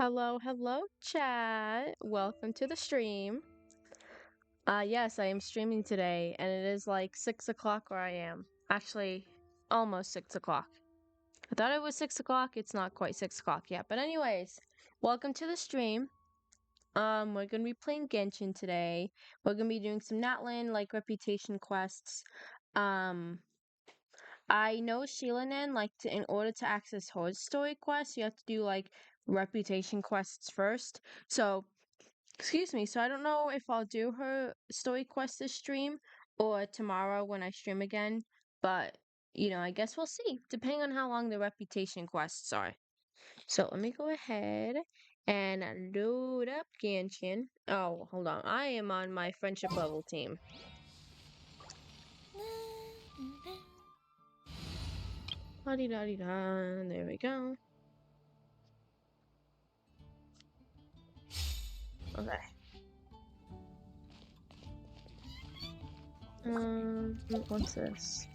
Hello, hello, chat. Welcome to the stream. Yes, I am streaming today, and it is like 6 o'clock where I am. Actually, almost 6 o'clock. I thought it was 6 o'clock. It's not quite 6 o'clock yet. But anyways, welcome to the stream. We're gonna be playing Genshin today. We're gonna be doing some Natlan, like, reputation quests. Um, I know Sheilanen, like, in order to access her story quests, you have to do, like, reputation quests first. So, excuse me. So I don't know if I'll do her story quest this stream or tomorrow when I stream again. But, I guess we'll see, depending on how long the reputation quests are. So let me go ahead and load up Genshin. Oh, hold on. I am on my friendship level team. La-di-da-di-da. There we go. Okay. What's this?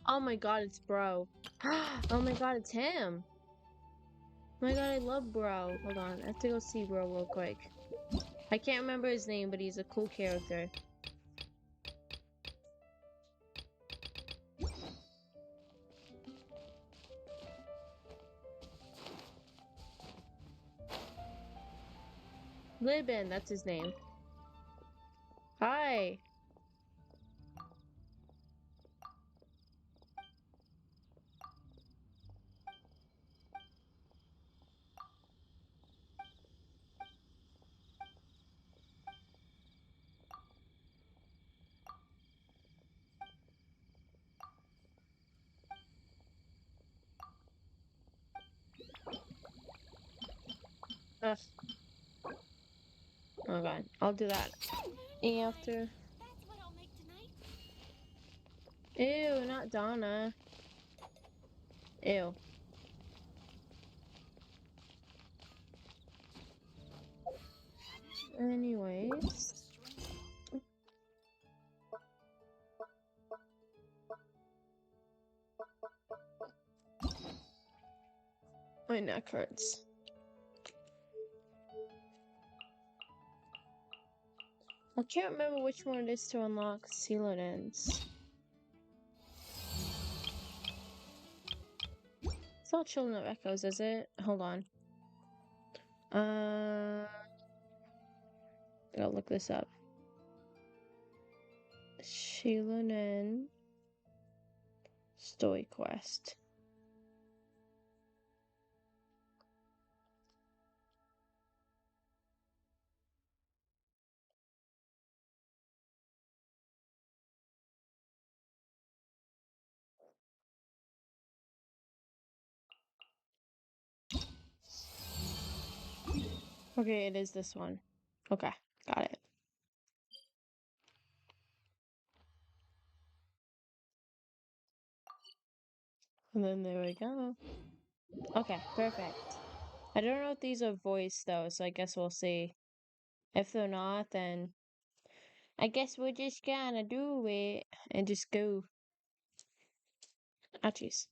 Oh my god, it's Bro. Oh my god, it's him. Oh my god, I love Bro. Hold on, I have to go see Bro real quick. I can't remember his name, but he's a cool character. Libin, that's his name. Hi. Ugh. Oh god, I'll do that after. That's what I'll make tonight. Ew, not Donna. Ew. Anyways. My neck hurts. I can't remember which one it is to unlock Sealant. It's not Children of Echoes, is it? Hold on. I'll look this up. Sheilanen Story Quest. Okay, it is this one. Okay, got it. And then there we go. Okay, perfect. I don't know if these are voiced though, so I guess we'll see. If they're not, then I guess we're just gonna do it and just go. Ah, jeez.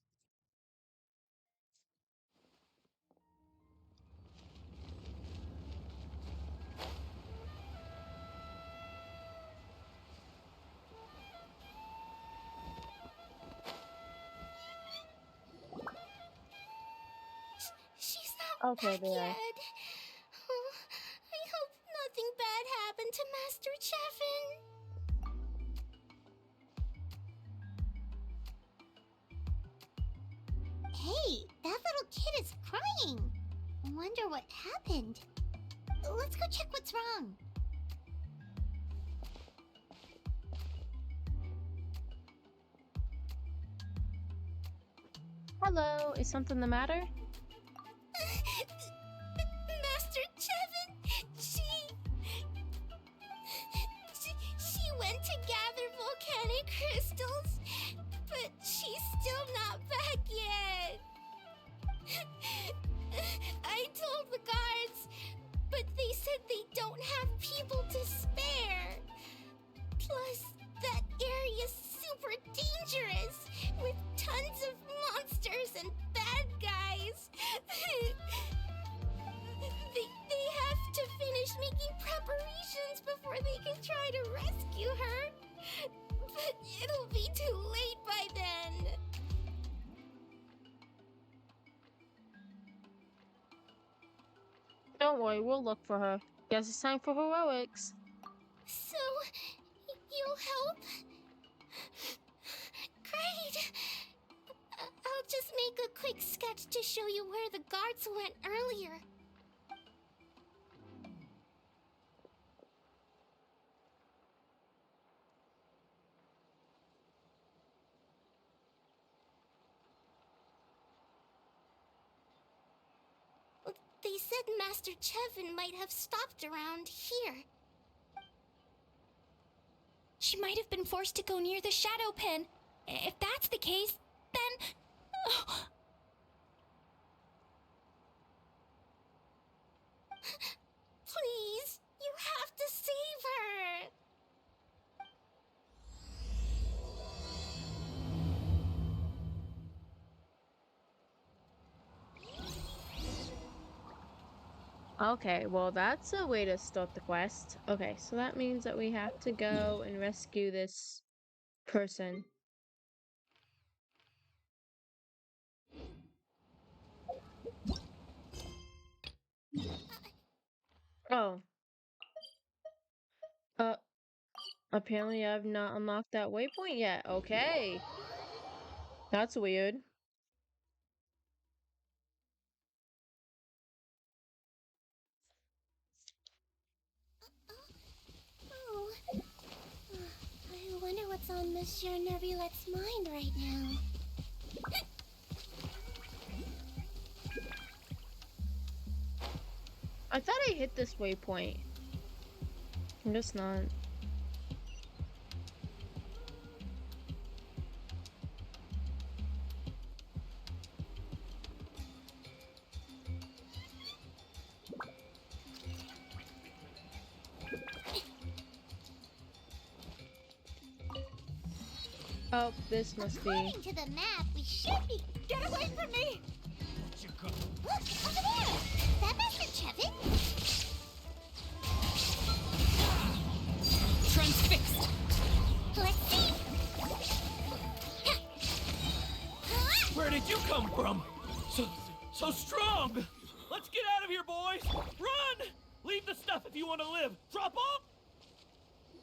She's not Okay, back they are. yet. Oh, I hope nothing bad happened to Master Cheffin. Hey, that little kid is crying. Wonder what happened. Let's go check what's wrong. Hello, is something the matter? Master Cheffin, she went to gather volcanic crystals, but she's still not back yet. I told the guards, but they said they don't have people to spare. Plus, that area's super dangerous, with tons of It'll be too late by then. Don't worry, we'll look for her. Guess it's time for heroics. So, you'll help? Great! I'll just make a quick sketch to show you where the guards went earlier. They said Master Chevin might have stopped around here. She might have been forced to go near the shadow pen. If that's the case, then... Oh. Please, you have to save her! Okay, well, that's a way to start the quest. Okay, so that means that we have to go and rescue this person. Oh. Apparently I've not unlocked that waypoint yet. Okay. That's weird. Oh. I wonder what's on Monsieur Nebulette's mind right now. I thought I hit this waypoint. I'm just not. Oh, this must be. According to the map, we should be... Get away from me! Look, over there! That Master Chevin? Transfixed! Let's see! Where did you come from? So strong! Let's get out of here, boys! Run! Leave the stuff if you want to live! Drop off!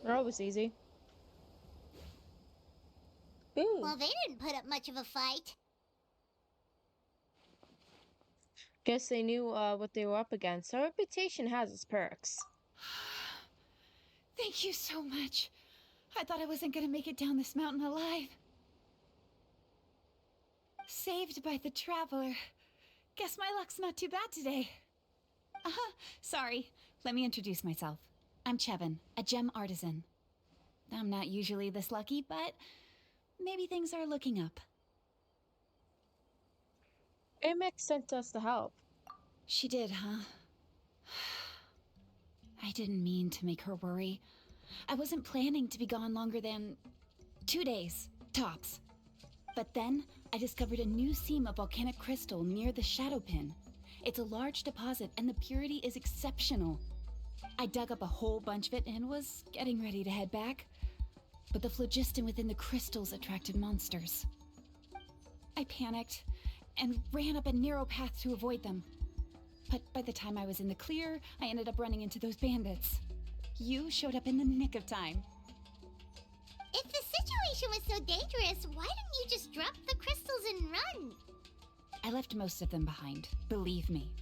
They're always easy. Ooh. Well, they didn't put up much of a fight. Guess they knew what they were up against. Our reputation has its perks. Thank you so much. I thought I wasn't gonna make it down this mountain alive. Saved by the Traveler. Guess my luck's not too bad today. Sorry. Let me introduce myself. I'm Chevin, a gem artisan. I'm not usually this lucky, but maybe things are looking up. Amex sent us to help. She did, huh? I didn't mean to make her worry. I wasn't planning to be gone longer than 2 days, tops. But then, I discovered a new seam of volcanic crystal near the shadow pin. It's a large deposit, and the purity is exceptional. I dug up a whole bunch of it and was getting ready to head back. But the phlogiston within the crystals attracted monsters. I panicked and ran up a narrow path to avoid them. But by the time I was in the clear, I ended up running into those bandits. You showed up in the nick of time. If the situation was so dangerous, why didn't you just drop the crystals and run? I left most of them behind, believe me.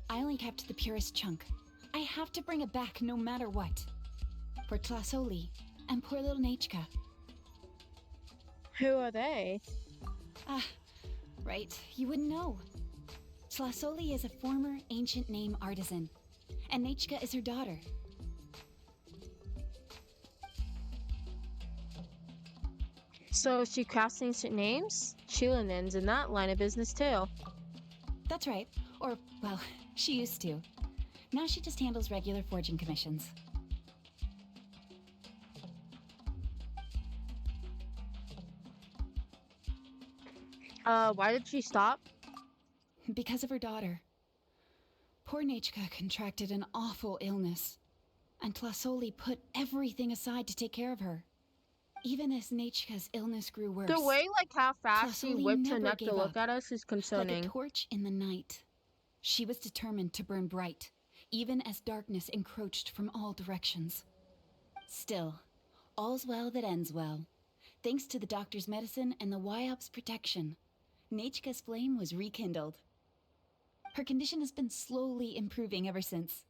I only kept the purest chunk. I have to bring it back no matter what. For Tlasoli and poor little Nachka. Who are they? Right, you wouldn't know. Tlasoli is a former ancient name artisan, and Nachka is her daughter. So she crafts ancient names? Sheilanin's in that line of business too. That's right. Or, well, she used to. Now she just handles regular forging commissions. Why did she stop? Because of her daughter. Poor Nachka contracted an awful illness, and Tlasoli put everything aside to take care of her. Even as Nechka's illness grew worse, The way, like, how fast she Plasoli whipped her never neck to gave look up. at us is like a concerning. torch in the night. She was determined to burn bright, even as darkness encroached from all directions. Still, all's well that ends well. Thanks to the doctor's medicine and the YOP's protection, Nechka's flame was rekindled. Her condition has been slowly improving ever since.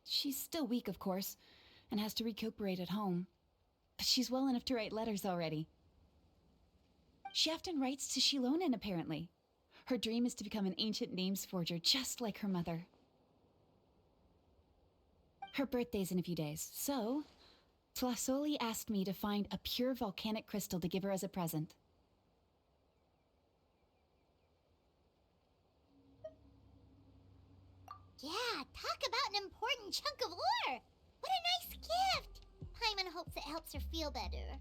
She's still weak, of course, and has to recuperate at home. But she's well enough to write letters already. She often writes to Shilonen, apparently. Her dream is to become an ancient names forger, just like her mother. Her birthday's in a few days, so Plasoli asked me to find a pure volcanic crystal to give her as a present. Yeah, talk about an important chunk of ore! What a nice gift! Paimon hopes it helps her feel better.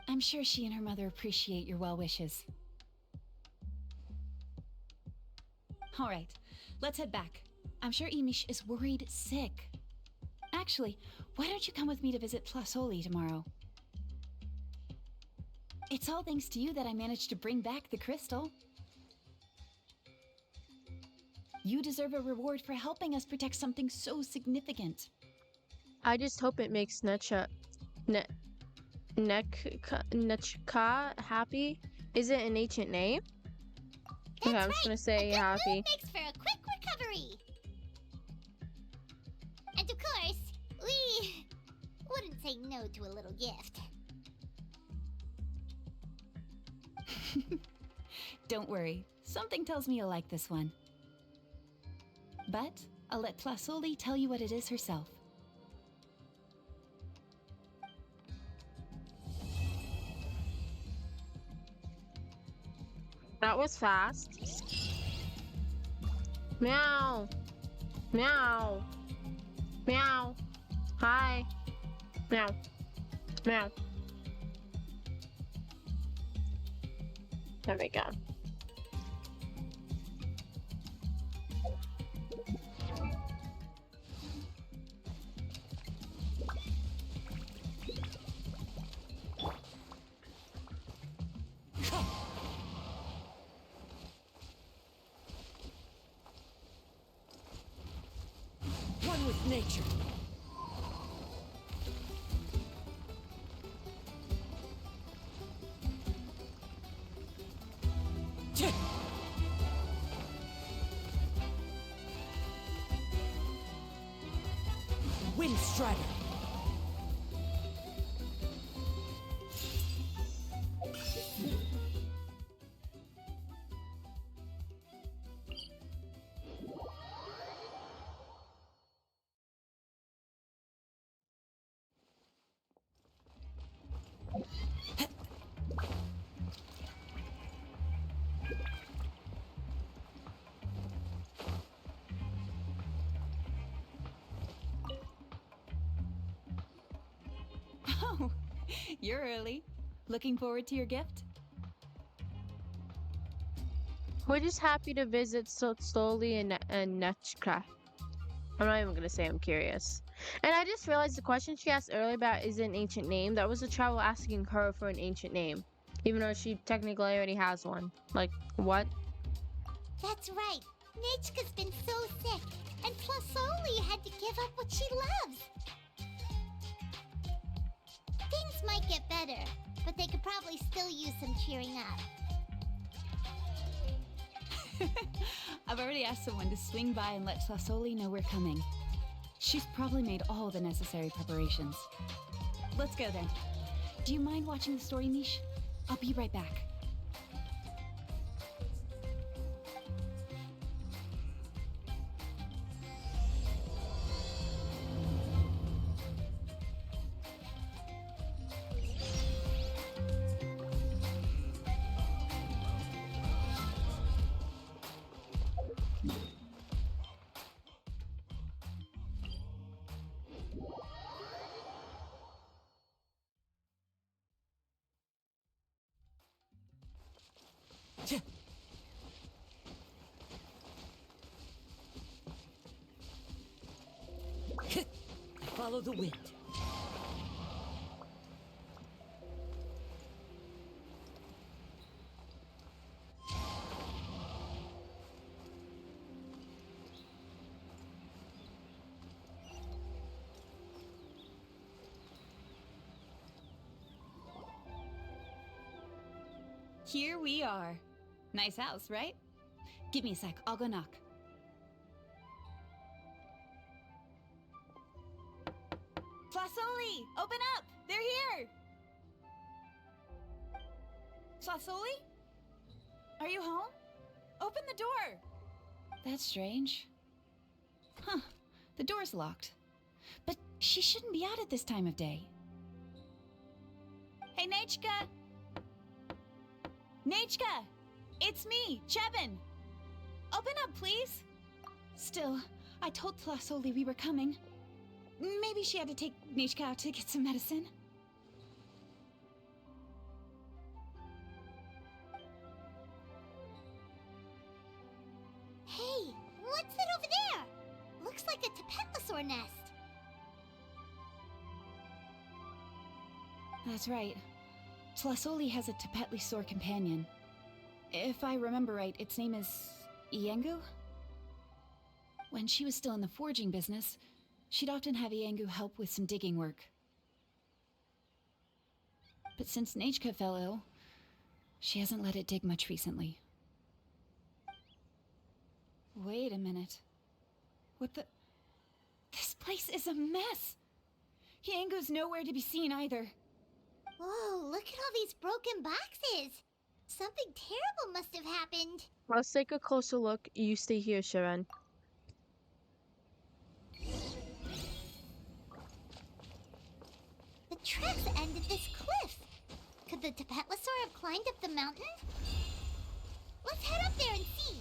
I'm sure she and her mother appreciate your well wishes. All right, let's head back. I'm sure Imish is worried sick. Actually, why don't you come with me to visit Plasoli tomorrow? It's all thanks to you that I managed to bring back the crystal. You deserve a reward for helping us protect something so significant. I just hope it makes Nechka happy. Is it an ancient name? That's Okay, I'm right. just gonna A say good happy. mood makes for a quick recovery. And of course, we wouldn't say no to a little gift. Don't worry, something tells me you'll like this one. But I'll let Plasoli tell you what it is herself. That was fast. Meow. Meow. Meow. Hi. Meow. Meow. There we go. One with nature. Wind Strider. Oh, you're early. Looking forward to your gift? We're just happy to visit Stoli and Nechka. I'm not even gonna say I'm curious. And I just realized the question she asked earlier about is it an ancient name? That was the travel asking her for an ancient name. Even though she technically already has one. Like, what? That's right. Nechka's been so sick, and Plasoli had to give up what she loves. Things might get better, but they could probably still use some cheering up. I've already asked someone to swing by and let Plasoli know we're coming. She's probably made all the necessary preparations. Let's go then. Do you mind watching the story, Mish? I'll be right back. Follow the wind. Here we are. Nice house, right? Give me a sec, I'll go knock. Flasoli, open up! They're here! Flasoli? Are you home? Open the door! That's strange. Huh, the door's locked. But she shouldn't be out at this time of day. Hey, Nechka! Nechka! It's me, Chevin! Open up, please! Still, I told Flasoli we were coming. Maybe she had to take Nechka out to get some medicine. Hey, what's that over there? Looks like a Tapetlosaur nest. That's right. Flasoli has a Tapetlosaur companion. If I remember right, its name is Iengu? When she was still in the forging business, she'd often have Iengu help with some digging work. But since Nechka fell ill, she hasn't let it dig much recently. Wait a minute. What the... This place is a mess! Iengu's nowhere to be seen either. Whoa, look at all these broken boxes. Something terrible must have happened. Let's take a closer look. You stay here, Sharon. The tracks ended this cliff. Could the Tapetlosaur have climbed up the mountain? Let's head up there and see.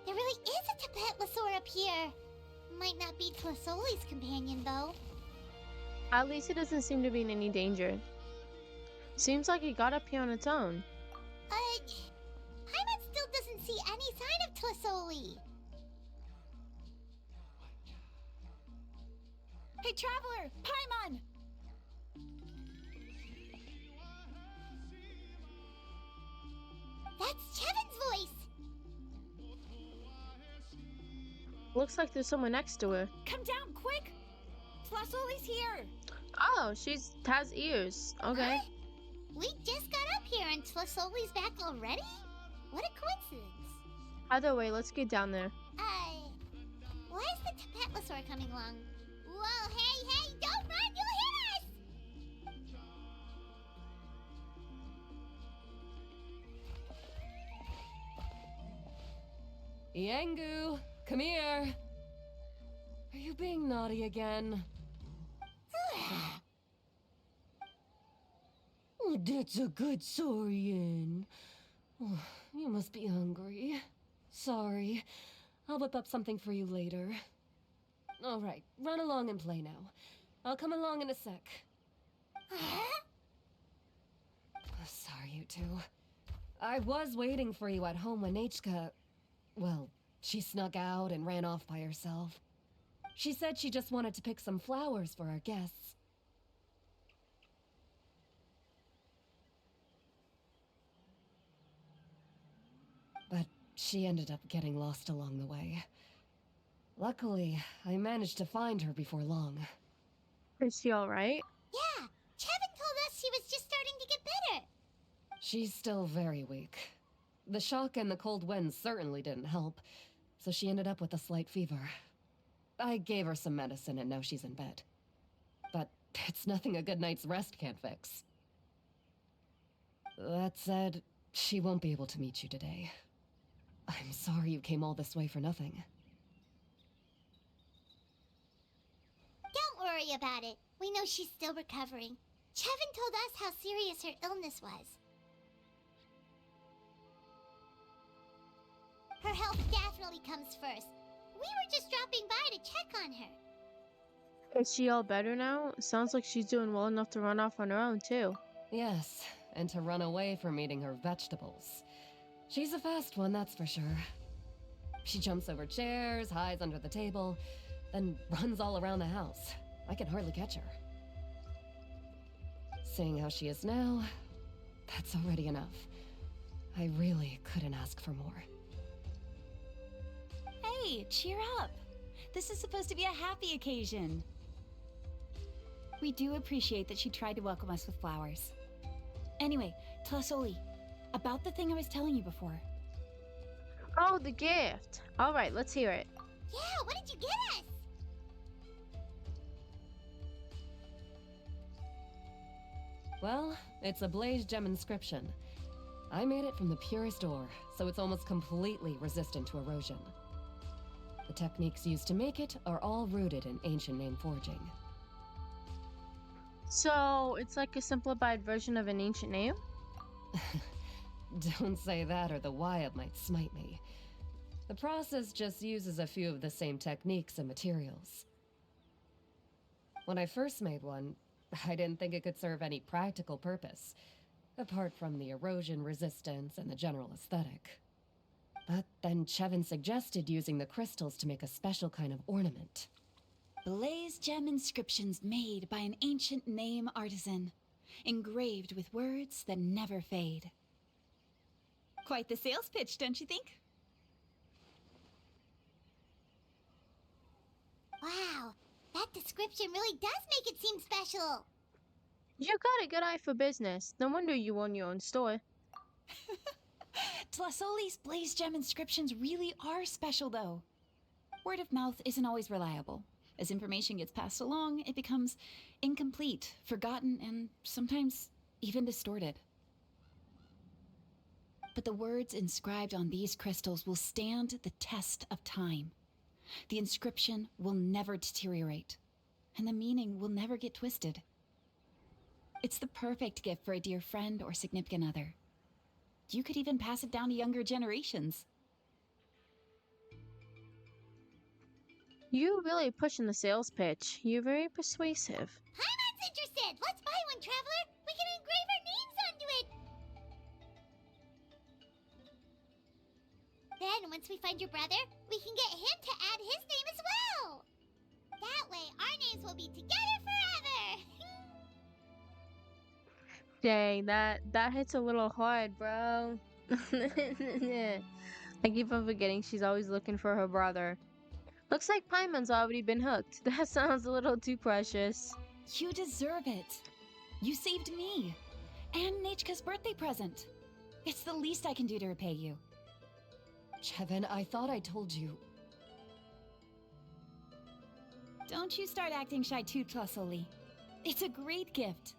There really is a Tapetlosaur up here. Might not be Flasoli's companion, though. At least it doesn't seem to be in any danger. Seems like it got up here on its own. Paimon still doesn't see any sign of Tlasoli. Hey, Traveler! Paimon! That's Chevin's voice. Looks like there's someone next to her. Come down, quick! Flasoli's here! Oh, has ears. Okay. Huh? We just got up here and Tlasoli's back already? What a coincidence. Either way, let's get down there. Why is the Tapetlosaur coming along? Whoa, hey, don't run, you'll hit us! Iengu, come here. Are you being naughty again? Oh, that's a good saurian. Oh, you must be hungry. Sorry. I'll whip up something for you later. All right, run along and play now. I'll come along in a sec. Huh? Oh, sorry, you two. I was waiting for you at home when Nechka... Well, she snuck out and ran off by herself. She said she just wanted to pick some flowers for our guests. But she ended up getting lost along the way. Luckily, I managed to find her before long. Is she alright? Yeah, Chevin told us she was just starting to get better. She's still very weak. The shock and the cold winds certainly didn't help, so she ended up with a slight fever. I gave her some medicine and now she's in bed. But it's nothing a good night's rest can't fix. That said, she won't be able to meet you today. I'm sorry you came all this way for nothing. Don't worry about it. We know she's still recovering. Chevin told us how serious her illness was. Her health definitely comes first. We were just dropping by to check on her. Is she all better now? Sounds like she's doing well enough to run off on her own, too. Yes, and to run away from eating her vegetables. She's a fast one, that's for sure. She jumps over chairs, hides under the table, then runs all around the house. I can hardly catch her. Seeing how she is now, that's already enough. I really couldn't ask for more. Hey, cheer up. This is supposed to be a happy occasion. We do appreciate that she tried to welcome us with flowers. Anyway, Tlasoli, about the thing I was telling you before. Oh, the gift. All right, let's hear it. Yeah, what did you get us? Well, it's a Blaze Gem inscription. I made it from the purest ore, so it's almost completely resistant to erosion. The techniques used to make it are all rooted in ancient name forging. So, it's like a simplified version of an ancient name? Don't say that or the Wyab might smite me. The process just uses a few of the same techniques and materials. When I first made one, I didn't think it could serve any practical purpose, apart from the erosion resistance and the general aesthetic. But then Chevin suggested using the crystals to make a special kind of ornament. Blaze gem inscriptions made by an ancient name artisan, engraved with words that never fade. Quite the sales pitch, don't you think? Wow, that description really does make it seem special. You got a good eye for business. No wonder you own your own store. Tlasoli's Blaze Gem inscriptions really are special, though. Word of mouth isn't always reliable. As information gets passed along, it becomes incomplete, forgotten, and sometimes even distorted. But the words inscribed on these crystals will stand the test of time. The inscription will never deteriorate, and the meaning will never get twisted. It's the perfect gift for a dear friend or significant other. You could even pass it down to younger generations. You really pushing the sales pitch. You're very persuasive. Paimon's interested! Let's buy one, Traveler! We can engrave our names onto it! Then, once we find your brother, we can get him to add his name as well! That way, our names will be together forever! Dang, that hits a little hard, bro. I keep on forgetting she's always looking for her brother. Looks like Paimon's already been hooked. That sounds a little too precious. You deserve it. You saved me. And Nechka's birthday present. It's the least I can do to repay you. Chevin, I thought I told you. Don't you start acting shy too, Tlasoli. It's a great gift.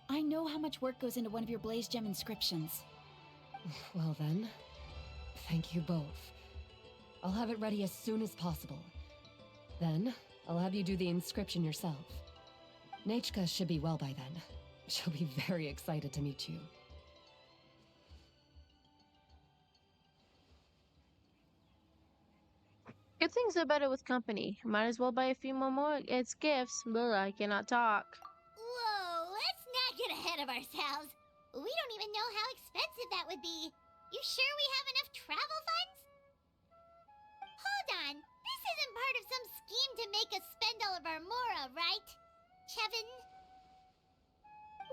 I know how much work goes into one of your Blaze Gem inscriptions. Well then, thank you both. I'll have it ready as soon as possible. Then, I'll have you do the inscription yourself. Nechka should be well by then. She'll be very excited to meet you. Good things are better with company. Might as well buy a few more. It's gifts. But I cannot talk. Whoa, let's not get ahead of ourselves. We don't even know how expensive that would be. You sure we have enough travel funds? Hold on, this isn't part of some scheme to make us spend all of our mora, right? Chevin?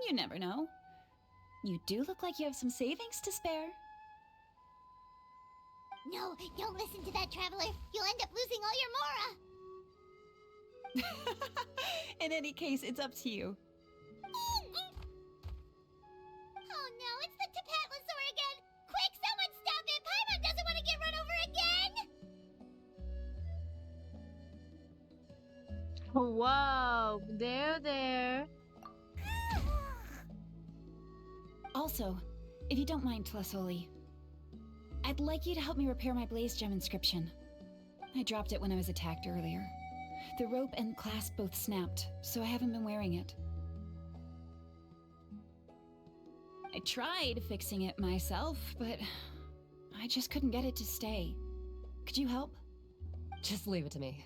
You never know. You do look like you have some savings to spare. No, don't listen to that, Traveler. You'll end up losing all your mora. In any case, it's up to you. Oh no, it's the Tapatlasaur again! Quick, someone stop it! Paimon doesn't want to get run over again! Whoa, there. Also, if you don't mind, Tlasoli, I'd like you to help me repair my blaze gem inscription. I dropped it when I was attacked earlier. The rope and clasp both snapped, so I haven't been wearing it. I tried fixing it myself, but I just couldn't get it to stay. Could you help? Just leave it to me.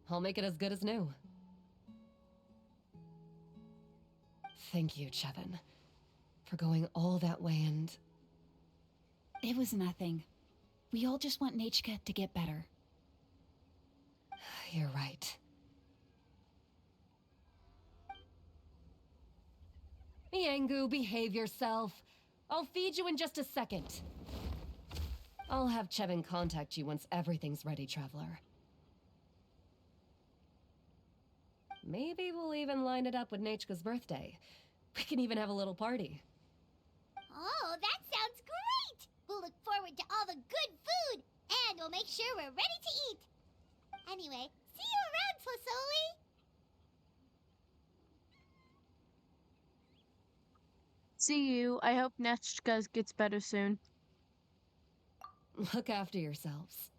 I'll make it as good as new. Thank you, Chevin, for going all that way and... It was nothing. We all just want Nachka to get better. You're right. Miangu, behave yourself. I'll feed you in just a second. I'll have Chevin contact you once everything's ready, Traveler. Maybe we'll even line it up with Nachka's birthday. We can even have a little party. Oh, that sounds great! We'll look forward to all the good food, and we'll make sure we're ready to eat. Anyway, see you around, Tlasoli! See you. I hope Nechka gets better soon. Look after yourselves.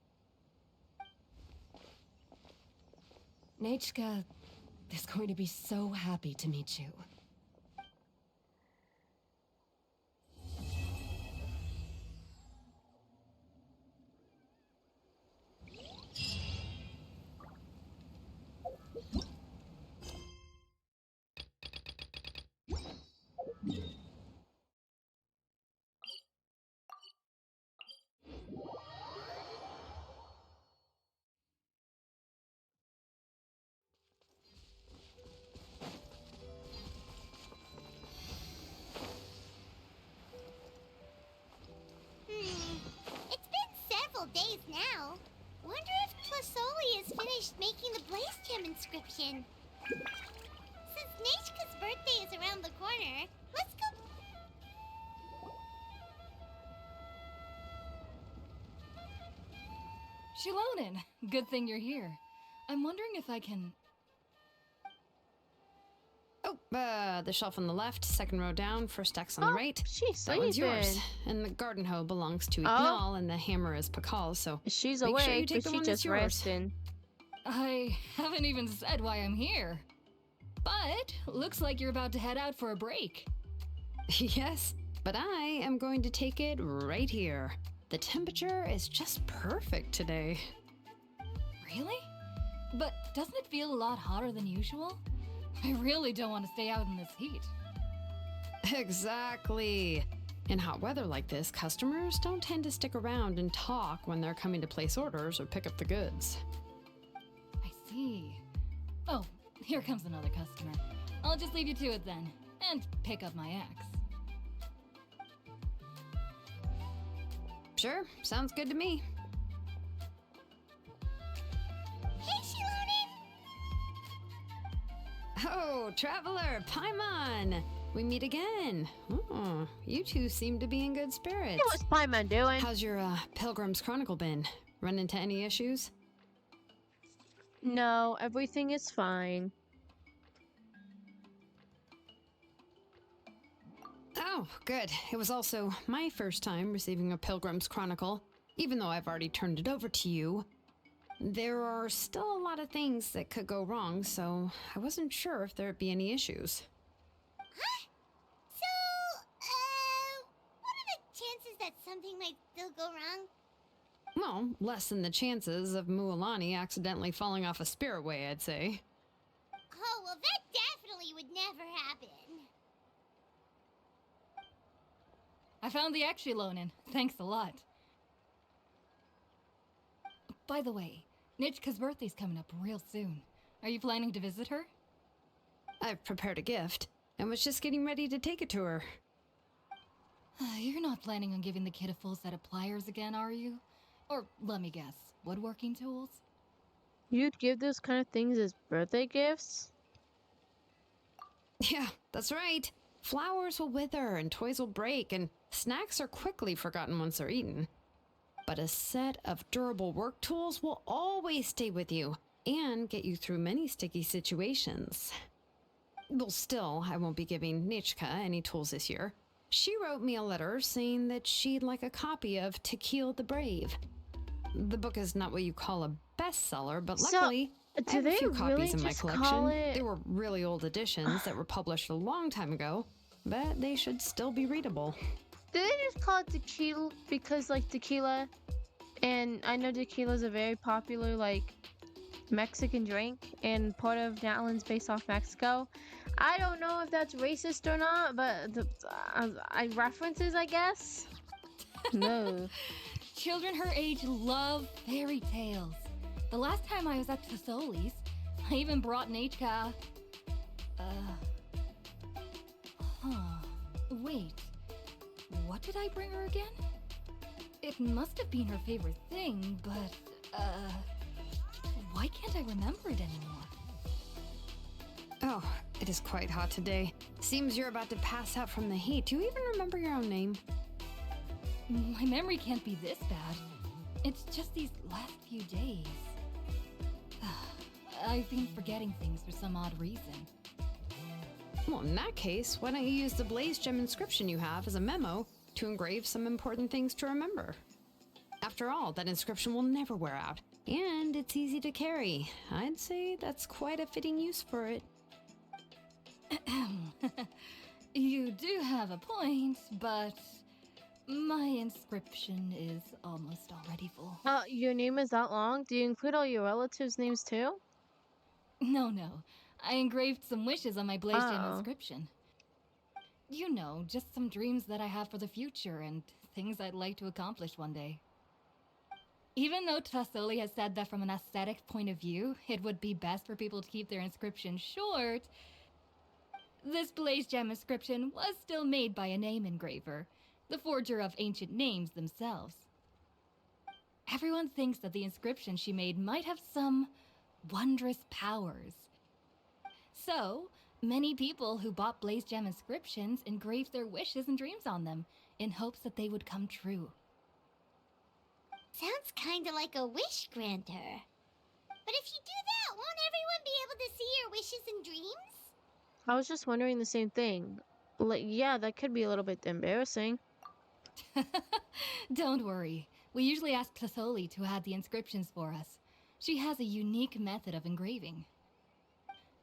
Nachka is going to be so happy to meet you. It's been several days now. Wonder if Tlasoli has finished making the blaze gem inscription. Since Nachka's birthday is around the corner, let's go... Shilonin, good thing you're here. I'm wondering if I can... Oh, the shelf on the left, second row down, first X on the right. She's That one's yours. sleeping. And the garden hoe belongs to Ignal, and the hammer is Pakal's, so She's make sure you awake, take but the she one that's just yours. resting. I haven't even said why I'm here. But, looks like you're about to head out for a break. Yes, but I am going to take it right here. The temperature is just perfect today. Really? But doesn't it feel a lot hotter than usual? I really don't want to stay out in this heat. Exactly. In hot weather like this, customers don't tend to stick around and talk when they're coming to place orders or pick up the goods. I see. Oh, here comes another customer. I'll just leave you to it then, and pick up my axe. Sure, sounds good to me. Hey, Shilonin! Oh, Traveler, Paimon! We meet again. Oh, you two seem to be in good spirits. What's Paimon doing? How's your Pilgrim's Chronicle been? Run into any issues? No, everything is fine. Oh, good. It was also my first time receiving a Pilgrim's Chronicle. Even though I've already turned it over to you, there are still a lot of things that could go wrong, so I wasn't sure if there'd be any issues. Huh? So, what are the chances that something might still go wrong? Well, less than the chances of Mualani accidentally falling off a spiritway, I'd say. Oh, well, that definitely would never happen. I found the axe, Shilonin. Thanks a lot. By the way, Nichka's birthday's coming up real soon. Are you planning to visit her? I've prepared a gift, and was just getting ready to take it to her. You're not planning on giving the kid a full set of pliers again, are you? Or, let me guess, woodworking tools? You'd give those kind of things as birthday gifts? Yeah, that's right. Flowers will wither and toys will break, and snacks are quickly forgotten once they're eaten. But a set of durable work tools will always stay with you and get you through many sticky situations. Well, still, I won't be giving Nichka any tools this year. She wrote me a letter saying that she'd like a copy of To Kill the Brave. The book is not what you call a bestseller, but So, luckily, I do have a they few really copies in my just collection. call it? They were really old editions that were published a long time ago, but they should still be readable. Do they just call it tequila because like tequila? And I know tequila is a very popular like Mexican drink, and part of Natlan's based off Mexico. I don't know if that's racist or not, but I references, I guess. No. Children her age love fairy tales. The last time I was at Tasoli's, I even brought Nachka. Wait. What did I bring her again? It must have been her favorite thing, but, why can't I remember it anymore? Oh, it is quite hot today. Seems you're about to pass out from the heat. Do you even remember your own name? My memory can't be this bad. It's just these last few days. I've been forgetting things for some odd reason. Well, in that case, why don't you use the Blaze Gem inscription you have as a memo to engrave some important things to remember? After all, that inscription will never wear out, and it's easy to carry. I'd say that's quite a fitting use for it. You do have a point, but my inscription is almost already full. Your name is that long? Do you include all your relatives' names too? No. I engraved some wishes on my Blaze Gem Oh. inscription. You know, just some dreams that I have for the future and things I'd like to accomplish one day. Even though Tasoli has said that from an aesthetic point of view, it would be best for people to keep their inscription short, this Blaze Gem inscription was still made by a name engraver, the forger of ancient names themselves. Everyone thinks that the inscription she made might have some wondrous powers. So, many people who bought Blaze Gem inscriptions engraved their wishes and dreams on them, in hopes that they would come true. Sounds kinda like a wish granter. But if you do that, won't everyone be able to see your wishes and dreams? I was just wondering the same thing. Like, yeah, that could be a little bit embarrassing. Don't worry. We usually ask Tasoli to add the inscriptions for us. She has a unique method of engraving.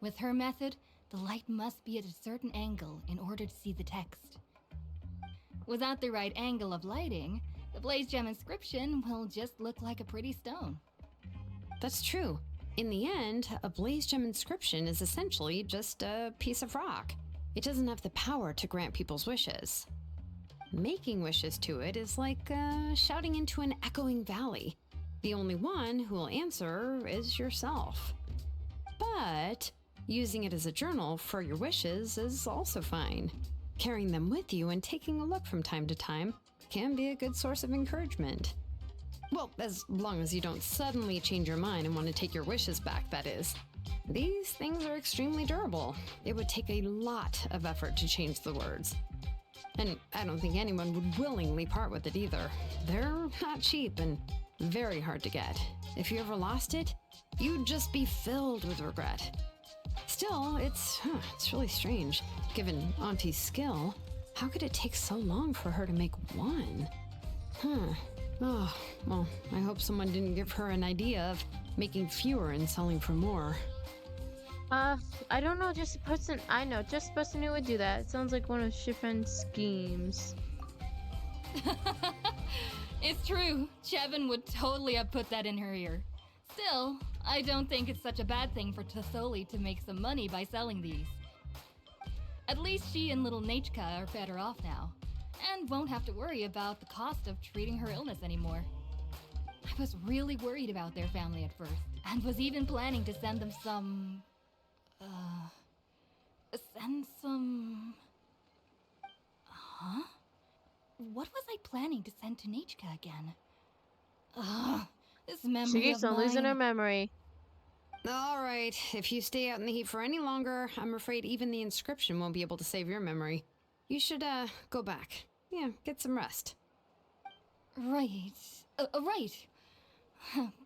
With her method, the light must be at a certain angle in order to see the text. Without the right angle of lighting, the Blaze Gem inscription will just look like a pretty stone. That's true. In the end, a Blaze Gem inscription is essentially just a piece of rock. It doesn't have the power to grant people's wishes. Making wishes to it is like shouting into an echoing valley. The only one who will answer is yourself. But using it as a journal for your wishes is also fine. Carrying them with you and taking a look from time to time can be a good source of encouragement. Well, as long as you don't suddenly change your mind and want to take your wishes back, that is. These things are extremely durable. It would take a lot of effort to change the words. And I don't think anyone would willingly part with it either. They're not cheap and very hard to get. If you ever lost it, you'd just be filled with regret. Still, it's really strange. Given Auntie's skill, how could it take so long for her to make one? Oh, well, I hope someone didn't give her an idea of making fewer and selling for more. I don't know, just a person I know, just a person who would do that. It sounds like one of Shifan's schemes. It's true. Chevin would totally have put that in her ear. Still, I don't think it's such a bad thing for Tasoli to make some money by selling these. At least she and little Nachka are better off now, and won't have to worry about the cost of treating her illness anymore. I was really worried about their family at first, and was even planning to send them some... Huh? What was I planning to send to Nachka again? This memory She keeps of on losing her mine. memory. All right, if you stay out in the heat for any longer, I'm afraid even the inscription won't be able to save your memory. You should, go back. Yeah, get some rest. Right. Right.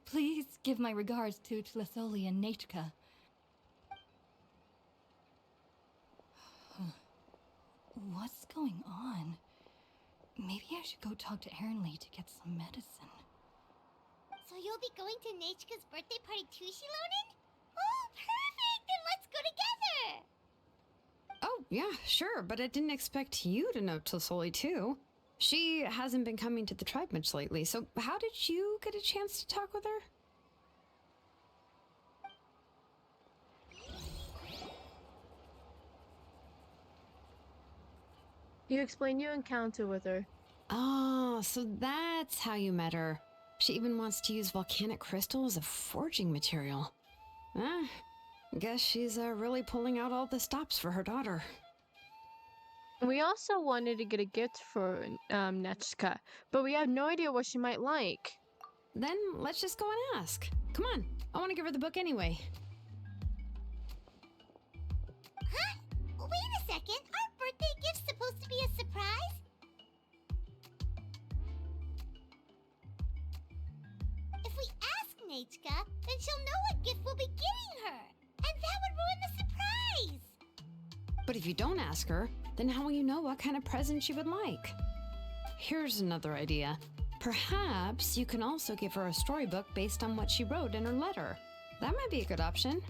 Please give my regards to Tlasoli and Nachka. What's going on? Maybe I should go talk to Lee to get some medicine. So you'll be going to Nechka's birthday party too, Shilonen? Oh, perfect! Then let's go together! Oh, yeah, sure, but I didn't expect you to know Tosoli too. She hasn't been coming to the tribe much lately, so how did you get a chance to talk with her? You explain your encounter with her. Oh, so that's how you met her. She even wants to use volcanic crystal as a forging material. Guess she's really pulling out all the stops for her daughter. We also wanted to get a gift for Nechka, but we have no idea what she might like. Then let's just go and ask. Come on, I want to give her the book anyway. Huh? Wait a second, aren't birthday gifts supposed to be a surprise? If we ask Nechka, then she'll know what gift we'll be getting her, and that would ruin the surprise! But if you don't ask her, then how will you know what kind of present she would like? Here's another idea. Perhaps you can also give her a storybook based on what she wrote in her letter. That might be a good option.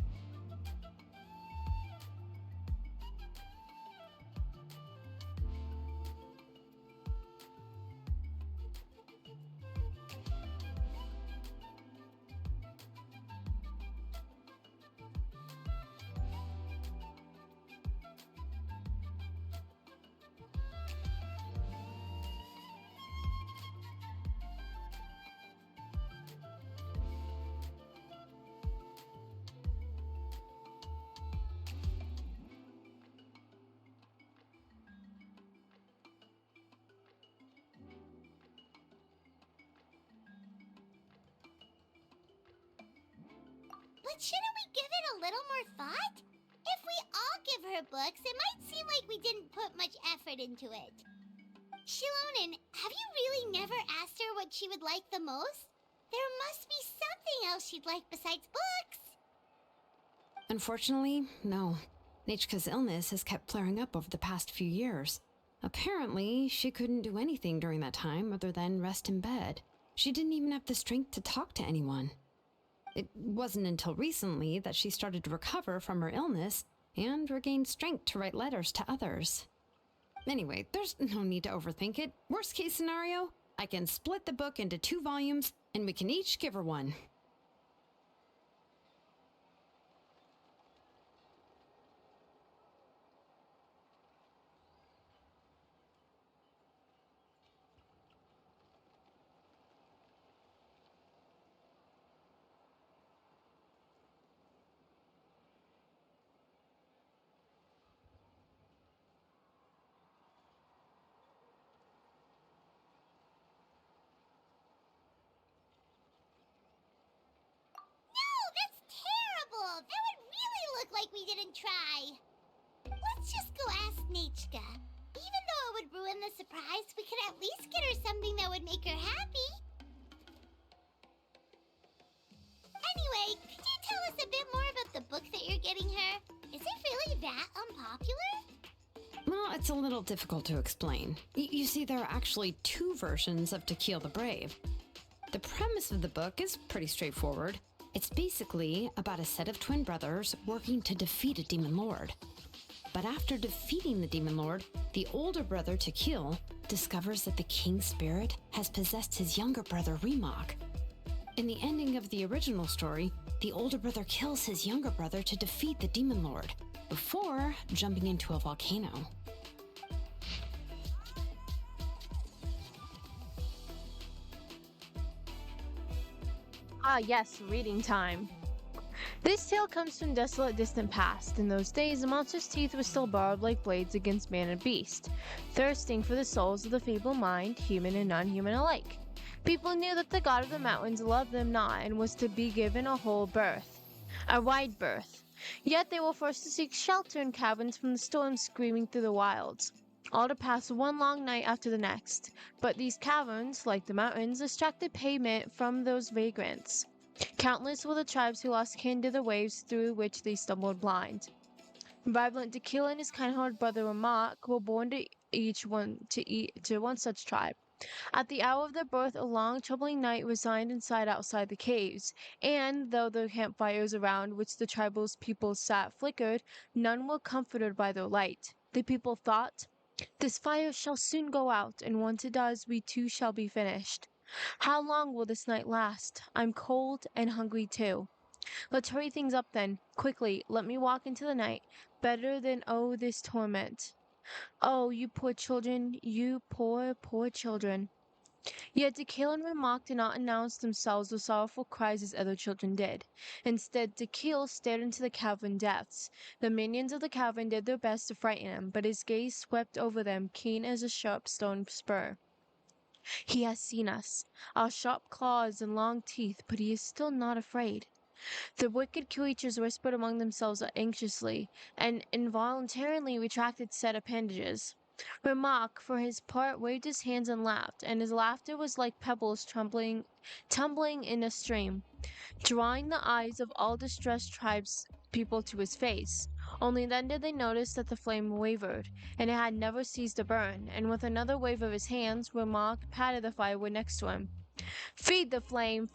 But shouldn't we give it a little more thought? If we all give her books, it might seem like we didn't put much effort into it. Shilonen, have you really never asked her what she would like the most? There must be something else she'd like besides books. Unfortunately, no. Nechka's illness has kept flaring up over the past few years. Apparently, she couldn't do anything during that time other than rest in bed. She didn't even have the strength to talk to anyone. It wasn't until recently that she started to recover from her illness and regained strength to write letters to others. Anyway, there's no need to overthink it. Worst case scenario, I can split the book into 2 volumes and we can each give her one. No, that's terrible! That would really look like we didn't try. Let's just go ask Nechka. Even though it would ruin the surprise, we could at least get her something that would make her happy. Anyway, could you tell us a bit more about the book that you're getting her? Is it really that unpopular? Well, it's a little difficult to explain. You see, there are actually 2 versions of To Kill the Brave. The premise of the book is pretty straightforward. It's basically about a set of twin brothers working to defeat a demon lord. But after defeating the demon lord, the older brother, Tekil, discovers that the king's spirit has possessed his younger brother, Remok. In the ending of the original story, the older brother kills his younger brother to defeat the demon lord, before jumping into a volcano. Ah, yes, reading time. This tale comes from desolate distant past. In those days, the monster's teeth were still barbed like blades against man and beast, thirsting for the souls of the feeble mind, human and non-human alike. People knew that the god of the mountains loved them not and was to be given a whole birth, a wide berth. Yet they were forced to seek shelter in caverns from the storm screaming through the wilds, all to pass one long night after the next. But these caverns, like the mountains, extracted payment from those vagrants. Countless were the tribes who lost kin to the waves through which they stumbled blind. Vibrant Tequila and his kind-hearted brother Ramak were born to to one such tribe. At the hour of their birth, a long, troubling night resigned inside outside the caves, and though the campfires around which the tribal people sat flickered, none were comforted by their light. The people thought, "This fire shall soon go out, and once it does, we too shall be finished. How long will this night last? I'm cold and hungry too. Let's hurry things up then. Quickly, let me walk into the night. Better than this torment. Oh, you poor children, you poor, poor children." Yet Dakil and Ramak did not announce themselves with sorrowful cries as other children did. Instead, Dakil stared into the cavern depths. The minions of the cavern did their best to frighten him, but his gaze swept over them, keen as a sharp stone spur. He has seen us, our sharp claws and long teeth, but he is still not afraid. The wicked creatures whispered among themselves anxiously, and involuntarily retracted said appendages. Remark, for his part, waved his hands and laughed, and his laughter was like pebbles tumbling in a stream, drawing the eyes of all distressed tribes people to his face. Only then did they notice that the flame wavered, and it had never ceased to burn, and with another wave of his hands, Remark patted the firewood next to him. Feed the flame,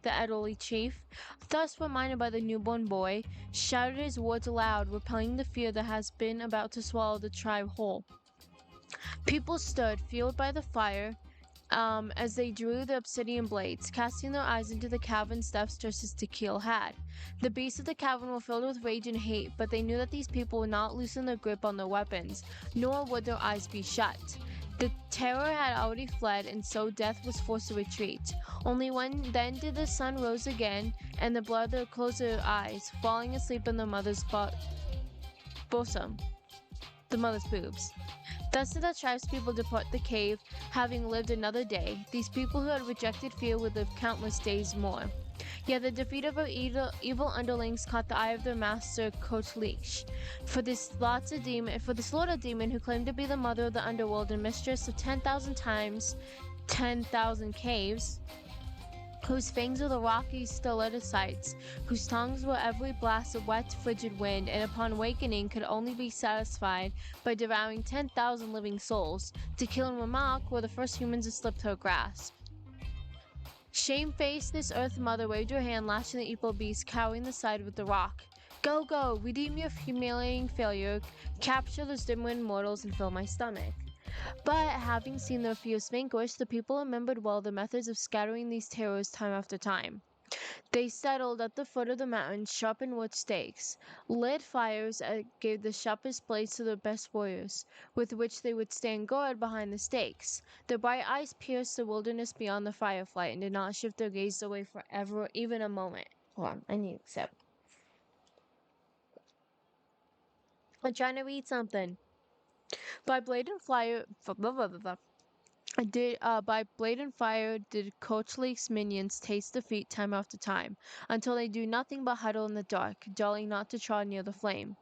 the elderly chief, thus reminded by the newborn boy, shouted his words aloud, repelling the fear that has been about to swallow the tribe whole. People stood, fueled by the fire, as they drew the obsidian blades, casting their eyes into the cavern's depths just as Tequil had. The beasts of the cavern were filled with rage and hate, but they knew that these people would not loosen their grip on their weapons, nor would their eyes be shut. The terror had already fled, and so death was forced to retreat. Only when then did the sun rose again, and the brother closed their eyes, falling asleep in their mother's bosom, the mother's boobs. Thus did the tribespeople depart the cave, having lived another day. These people who had rejected fear would live countless days more. Yet the defeat of our evil underlings caught the eye of their master, Kotlich. For this slaughtered demon who claimed to be the mother of the underworld and mistress of 10,000 times 10,000 caves, whose fangs were the rocky stalactites, whose tongues were every blast of wet, frigid wind, and upon awakening could only be satisfied by devouring 10,000 living souls. Tequil and Ramak were the first humans to slip to her grasp. Shamefaced, this Earth Mother waved her hand, lashing the evil beast, cowering the side with the rock. Go, go, redeem your humiliating failure, capture those dim-witted mortals, and fill my stomach. But having seen their fears vanquished, the people remembered well the methods of scattering these terrors time after time. They settled at the foot of the mountain, sharpened wood stakes, lit fires, and gave the sharpest blades to their best warriors, with which they would stand guard behind the stakes. Their bright eyes pierced the wilderness beyond the firefly, and did not shift their gaze away forever, even a moment. Hold on, I need to accept. I'm trying to read something. By blade and fire, by blade and fire did Coachlick's minions taste defeat time after time, until they do nothing but huddle in the dark, jolly not to trod near the flame.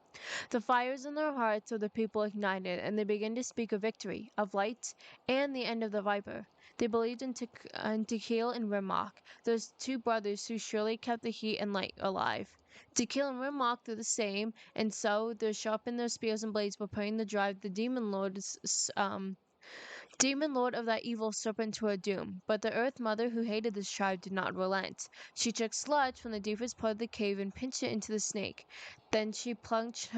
The fires in their hearts of the people ignited, and they began to speak of victory, of light, and the end of the viper. They believed in Tequil and Remak, those two brothers who surely kept the heat and light alive. Tequil and Remak did the same, and so they sharpened their spears and blades, preparing to drive the demon lord of that evil serpent to her doom. But the Earth Mother, who hated this tribe, did not relent. She took sludge from the deepest part of the cave and pinched it into the snake. Then she plucked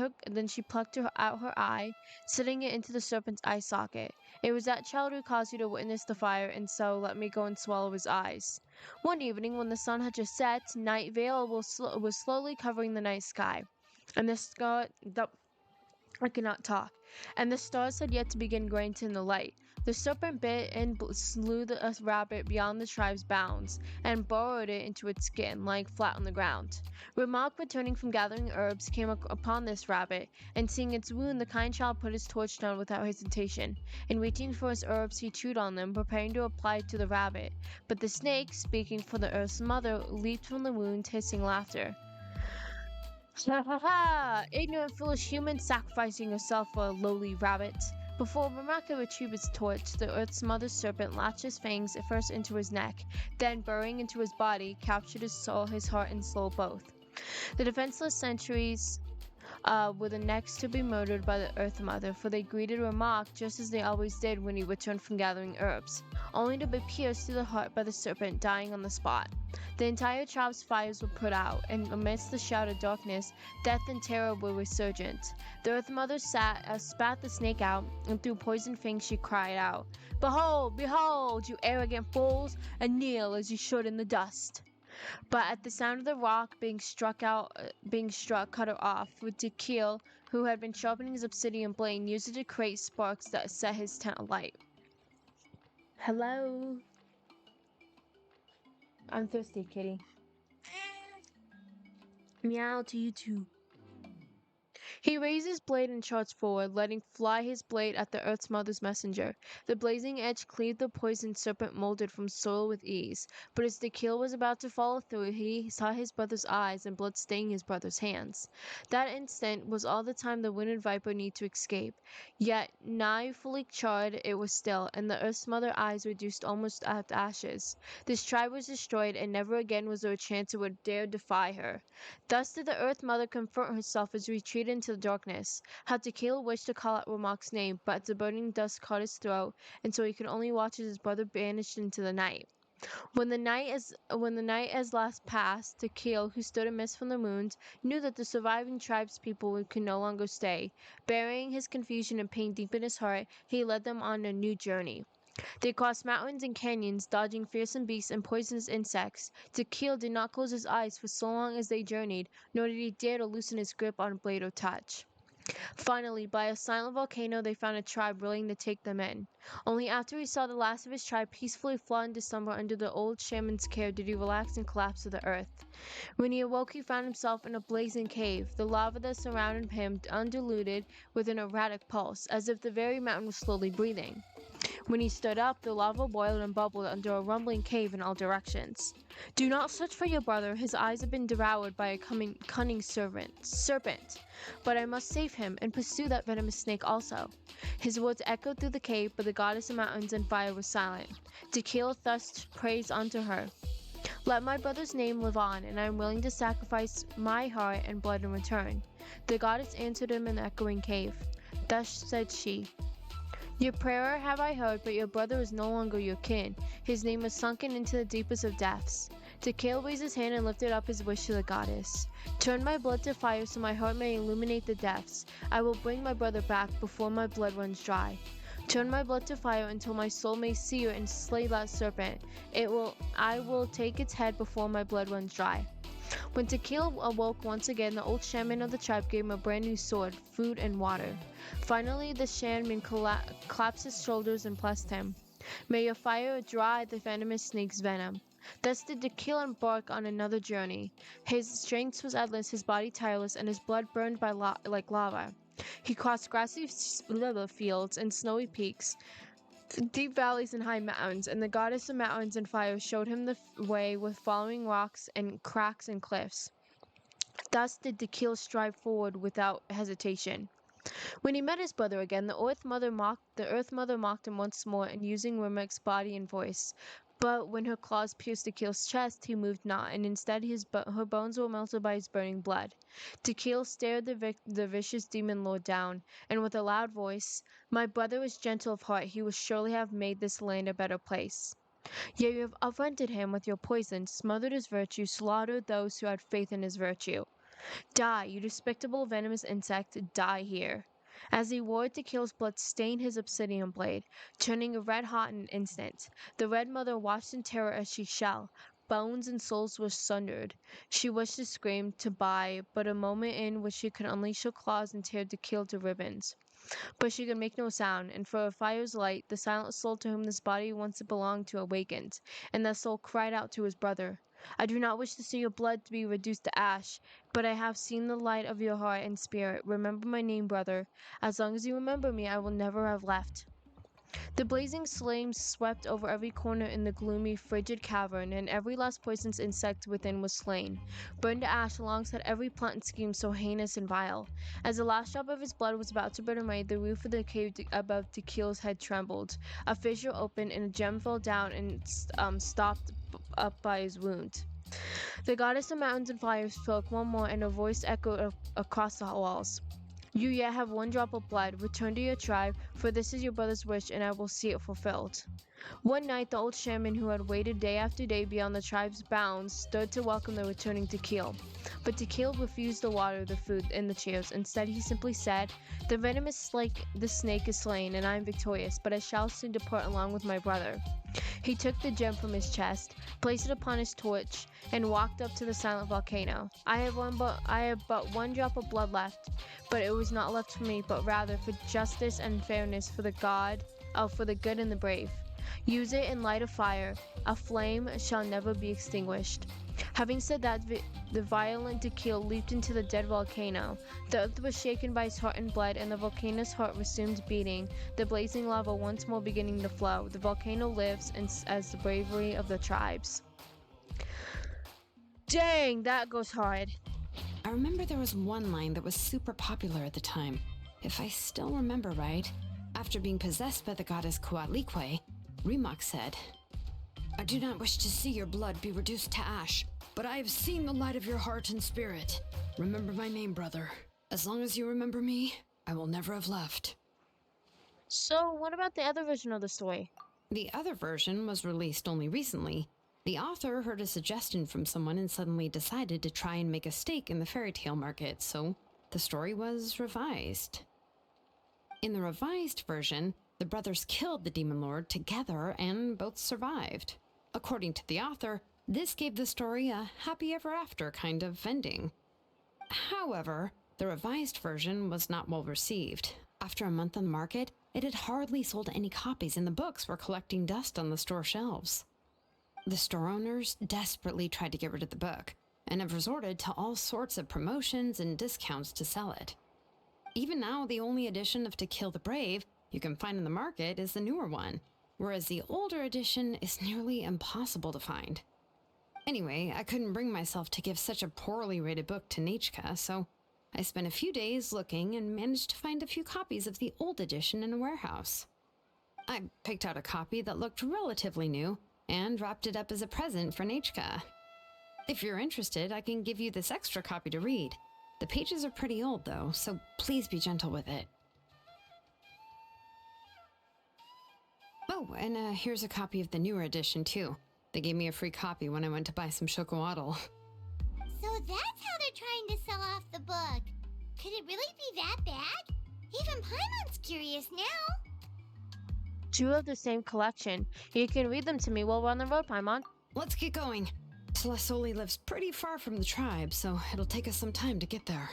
out her eye, setting it into the serpent's eye socket. It was that child who caused you to witness the fire, and so let me go and swallow his eyes. One evening, when the sun had just set, night veil was slowly covering the night sky, and I cannot talk, and the stars had yet to begin granting the light. The serpent bit and slew the rabbit beyond the tribe's bounds, and burrowed it into its skin, lying flat on the ground. Remark, returning from gathering herbs, came upon this rabbit, and seeing its wound, the kind child put his torch down without hesitation. In reaching for his herbs, he chewed on them, preparing to apply it to the rabbit. But the snake, speaking for the Earth's Mother, leaped from the wound, hissing laughter. Ha ha ha! Ignorant, foolish human, sacrificing yourself for a lowly rabbit. Before Ramak could retrieve his torch, the Earth's Mother serpent latched his fangs first into his neck, then, burrowing into his body, captured his soul, his heart, and soul both. The defenseless sentries were the next to be murdered by the Earth Mother, for they greeted Ramak just as they always did when he returned from gathering herbs, only to be pierced through the heart by the serpent, dying on the spot. The entire tribe's fires were put out, and amidst the shrouded darkness, death and terror were resurgent. The Earth Mother spat the snake out, and through poisoned fangs she cried out, "Behold, behold, you arrogant fools, and kneel as you should in the dust." But at the sound of the rock being struck, cut her off, with Tequil, who had been sharpening his obsidian blade, used it to create sparks that set his tent alight. Hello. I'm thirsty, kitty. Meow to you too. He raised his blade and charged forward, letting fly his blade at the Earth's Mother's messenger. The blazing edge cleaved the poisoned serpent molded from soil with ease, but as the keel was about to follow through, he saw his brother's eyes and blood staining his brother's hands. That instant was all the time the winged viper needed to escape. Yet, nigh fully charred, it was still, and the Earth's Mother eyes reduced almost to ashes. This tribe was destroyed, and never again was there a chance it would dare defy her. Thus did the Earth Mother confront herself as she retreated into the darkness. How Tequila wished to call out Ramak's name, but the burning dust caught his throat, and so he could only watch as his brother vanished into the night. When the night as last passed, Tequil, who stood amidst from the moons, knew that the surviving tribespeople could no longer stay. Burying his confusion and pain deep in his heart, he led them on a new journey. They crossed mountains and canyons, dodging fearsome beasts and poisonous insects. Tequil did not close his eyes for so long as they journeyed, nor did he dare to loosen his grip on blade or touch. Finally, by a silent volcano, they found a tribe willing to take them in. Only after he saw the last of his tribe peacefully fall into slumber under the old shaman's care did he relax and collapse to the earth. When he awoke, he found himself in a blazing cave, the lava that surrounded him undiluted with an erratic pulse, as if the very mountain was slowly breathing. When he stood up, the lava boiled and bubbled under a rumbling cave in all directions. "Do not search for your brother. His eyes have been devoured by a cunning serpent. But I must save him and pursue that venomous snake also." His words echoed through the cave, but the goddess of mountains and fire was silent. Tequila thus prays unto her, "Let my brother's name live on, and I am willing to sacrifice my heart and blood in return." The goddess answered him in the echoing cave. Thus said she, "Your prayer have I heard, but your brother is no longer your kin. His name is sunken into the deepest of depths." Tequil raised his hand and lifted up his wish to the goddess. "Turn my blood to fire so my heart may illuminate the depths. I will bring my brother back before my blood runs dry. Turn my blood to fire until my soul may see you and slay that serpent. I will take its head before my blood runs dry." When Tequila awoke once again, the old shaman of the tribe gave him a brand new sword, food, and water. Finally, the shaman collapsed his shoulders and blessed him. "May your fire dry the venomous snake's venom." Thus did Tequila embark on another journey. His strength was endless, his body tireless, and his blood burned like lava. He crossed grassy fields and snowy peaks, deep valleys and high mountains, and the goddess of mountains and fire showed him the way with following rocks and cracks and cliffs. Thus did Tequila strive forward without hesitation. When he met his brother again, the Earth Mother mocked him once more, and using Rimak's body and voice. But when her claws pierced Tequil's chest, he moved not, and instead her bones were melted by his burning blood. Tequil stared the vicious demon lord down, and with a loud voice, "My brother is gentle of heart, he will surely have made this land a better place. Yet you have affronted him with your poison, smothered his virtue, slaughtered those who had faith in his virtue. Die, you despicable venomous insect, die here." As he roared, Tequil's blood stained his obsidian blade, turning red hot in an instant. The Red Mother watched in terror as she fell. Bones and souls were sundered. She wished to scream, to buy, but a moment in which she could unleash her claws and tear Tequil to ribbons. But she could make no sound, and for a fire's light, the silent soul to whom this body once belonged to awakened, and that soul cried out to his brother, "I do not wish to see your blood to be reduced to ash, but I have seen the light of your heart and spirit. Remember my name, brother. As long as you remember me, I will never have left." The blazing flames swept over every corner in the gloomy, frigid cavern, and every last poisonous insect within was slain, burned to ash alongside every plot and scheme so heinous and vile. As the last drop of his blood was about to burn away, the roof of the cave above Tequil's head trembled. A fissure opened, and a gem fell down and stopped up by his wound. The goddess of mountains and fire spoke one more, and her voice echoed across the walls. You yet have one drop of blood. Return to your tribe, for this is your brother's wish, and I will see it fulfilled. One night, the old shaman who had waited day after day beyond the tribe's bounds stood to welcome the returning Tequil. But Tequil refused the water, the food, and the cheers. Instead, he simply said, The venomous snake is slain, and I am victorious, but I shall soon depart along with my brother. He took the gem from his chest, placed it upon his torch, and walked up to the silent volcano. I have but one drop of blood left, but it was not left for me, but rather for justice and fairness, for the good and the brave. Use it and light a fire. A flame shall never be extinguished. Having said that, the violent Tequil leaped into the dead volcano. The earth was shaken by his heart and blood, and the volcano's heart resumed beating, the blazing lava once more beginning to flow. The volcano lives as the bravery of the tribes. Dang, that goes hard. I remember there was one line that was super popular at the time. If I still remember right, after being possessed by the goddess Coatlicue, Remok said, I do not wish to see your blood be reduced to ash, but I have seen the light of your heart and spirit. Remember my name, brother. As long as you remember me, I will never have left. So, what about the other version of the story? The other version was released only recently. The author heard a suggestion from someone and suddenly decided to try and make a stake in the fairy tale market, so the story was revised. In the revised version, the brothers killed the demon lord together and both survived. According to the author, this gave the story a happy ever after kind of ending. However, the revised version was not well received. After a month on the market, it had hardly sold any copies, and the books were collecting dust on the store shelves. The store owners desperately tried to get rid of the book, and have resorted to all sorts of promotions and discounts to sell it. Even now, the only edition of To Kill the Brave you can find in the market is the newer one, whereas the older edition is nearly impossible to find. Anyway, I couldn't bring myself to give such a poorly rated book to Nachka, so I spent a few days looking and managed to find a few copies of the old edition in a warehouse. I picked out a copy that looked relatively new and wrapped it up as a present for Nachka. If you're interested, I can give you this extra copy to read. The pages are pretty old though, so please be gentle with it. Oh, and here's a copy of the newer edition too. They gave me a free copy when I went to buy some chocolatl. So that's how they're trying to sell off the book. Could it really be that bad? Even Paimon's curious now. Two of the same collection. You can read them to me while we're on the road, Paimon. Let's get going. Celesoli lives pretty far from the tribe, so it'll take us some time to get there.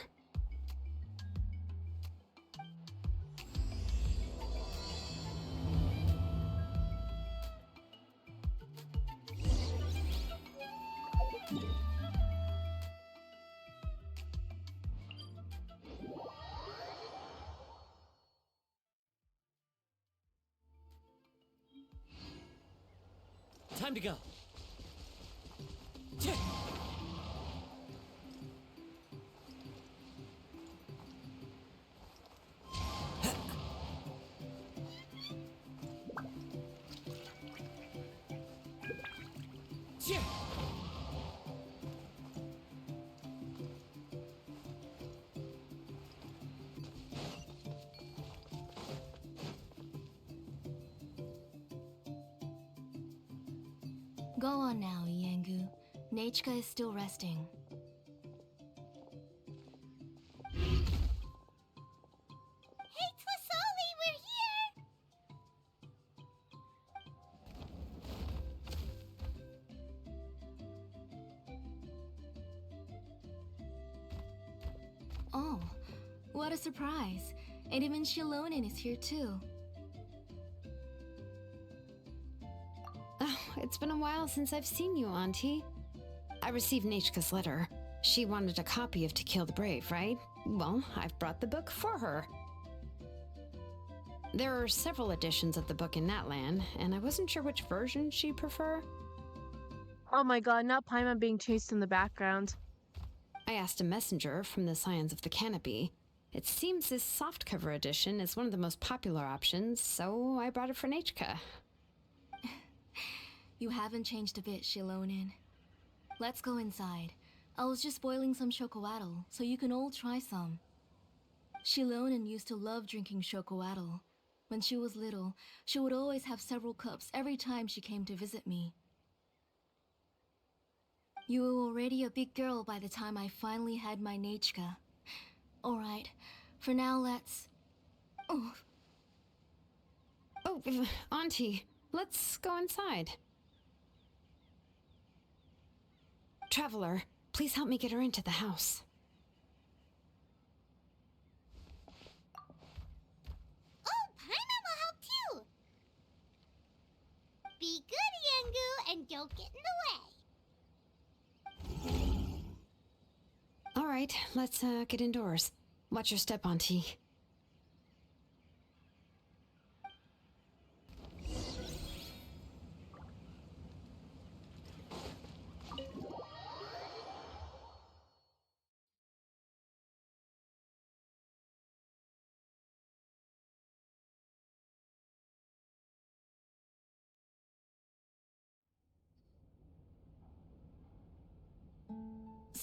Time to go. Go on now, Iengu. Nachka is still resting. Hey, Twasoli, we're here! Oh, what a surprise. And even Shilonin is here too. Oh, it's been a while since I've seen you, Auntie. I received Nachka's letter. She wanted a copy of To Kill the Brave, right? Well, I've brought the book for her. There are several editions of the book in Natlan, and I wasn't sure which version she'd prefer. Oh my god, not Paimon being chased in the background. I asked a messenger from the Scions of the Canopy. It seems this softcover edition is one of the most popular options, so I brought it for Nachka. You haven't changed a bit, Shilonin. Let's go inside. I was just boiling some chocolatl, so you can all try some. Shilonen used to love drinking chocolatl. When she was little, she would always have several cups every time she came to visit me. You were already a big girl by the time I finally had my Nechka. Alright, for now let's... Oh, Oh, Auntie, let's go inside. Traveler, please help me get her into the house. Oh, Paimon will help too! Be good, Yangu, and don't get in the way. All right, let's get indoors. Watch your step, Auntie.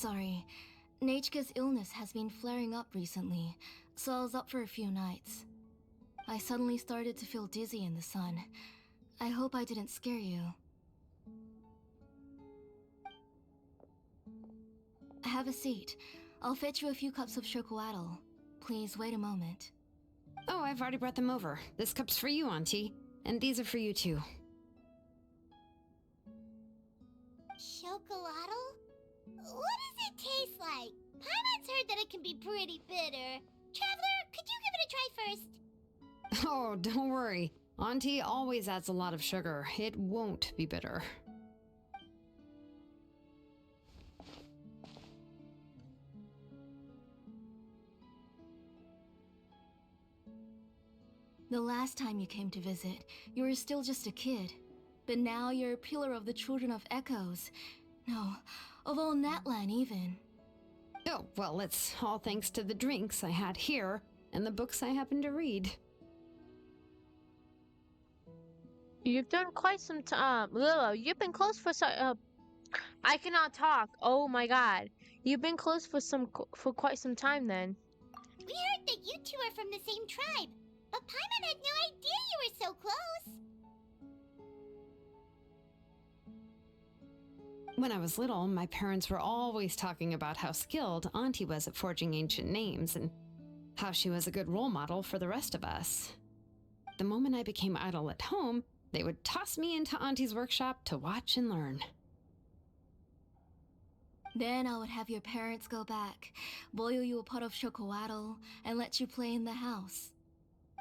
sorry. Nechka's illness has been flaring up recently, so I was up for a few nights. I suddenly started to feel dizzy in the sun. I hope I didn't scare you. Have a seat. I'll fetch you a few cups of chocolatl. Please wait a moment. Oh, I've already brought them over. This cup's for you, Auntie. And these are for you, too. Chocolatl? What does it taste like? Paimon's heard that it can be pretty bitter. Traveler, could you give it a try first? Oh, don't worry. Auntie always adds a lot of sugar. It won't be bitter. The last time you came to visit, you were still just a kid. But now you're a pillar of the Children of Echoes. No, of all Natlan even. Oh, well, it's all thanks to the drinks I had here and the books I happened to read. You've done quite some time. Lilo, you've been close for I cannot talk. Oh my god. You've been close for quite some time then. We heard that you two are from the same tribe, but Paimon had no idea you were so close. When I was little, my parents were always talking about how skilled Auntie was at forging ancient names and how she was a good role model for the rest of us. The moment I became idle at home, they would toss me into Auntie's workshop to watch and learn. Then I would have your parents go back, boil you a pot of chocolatl, and let you play in the house.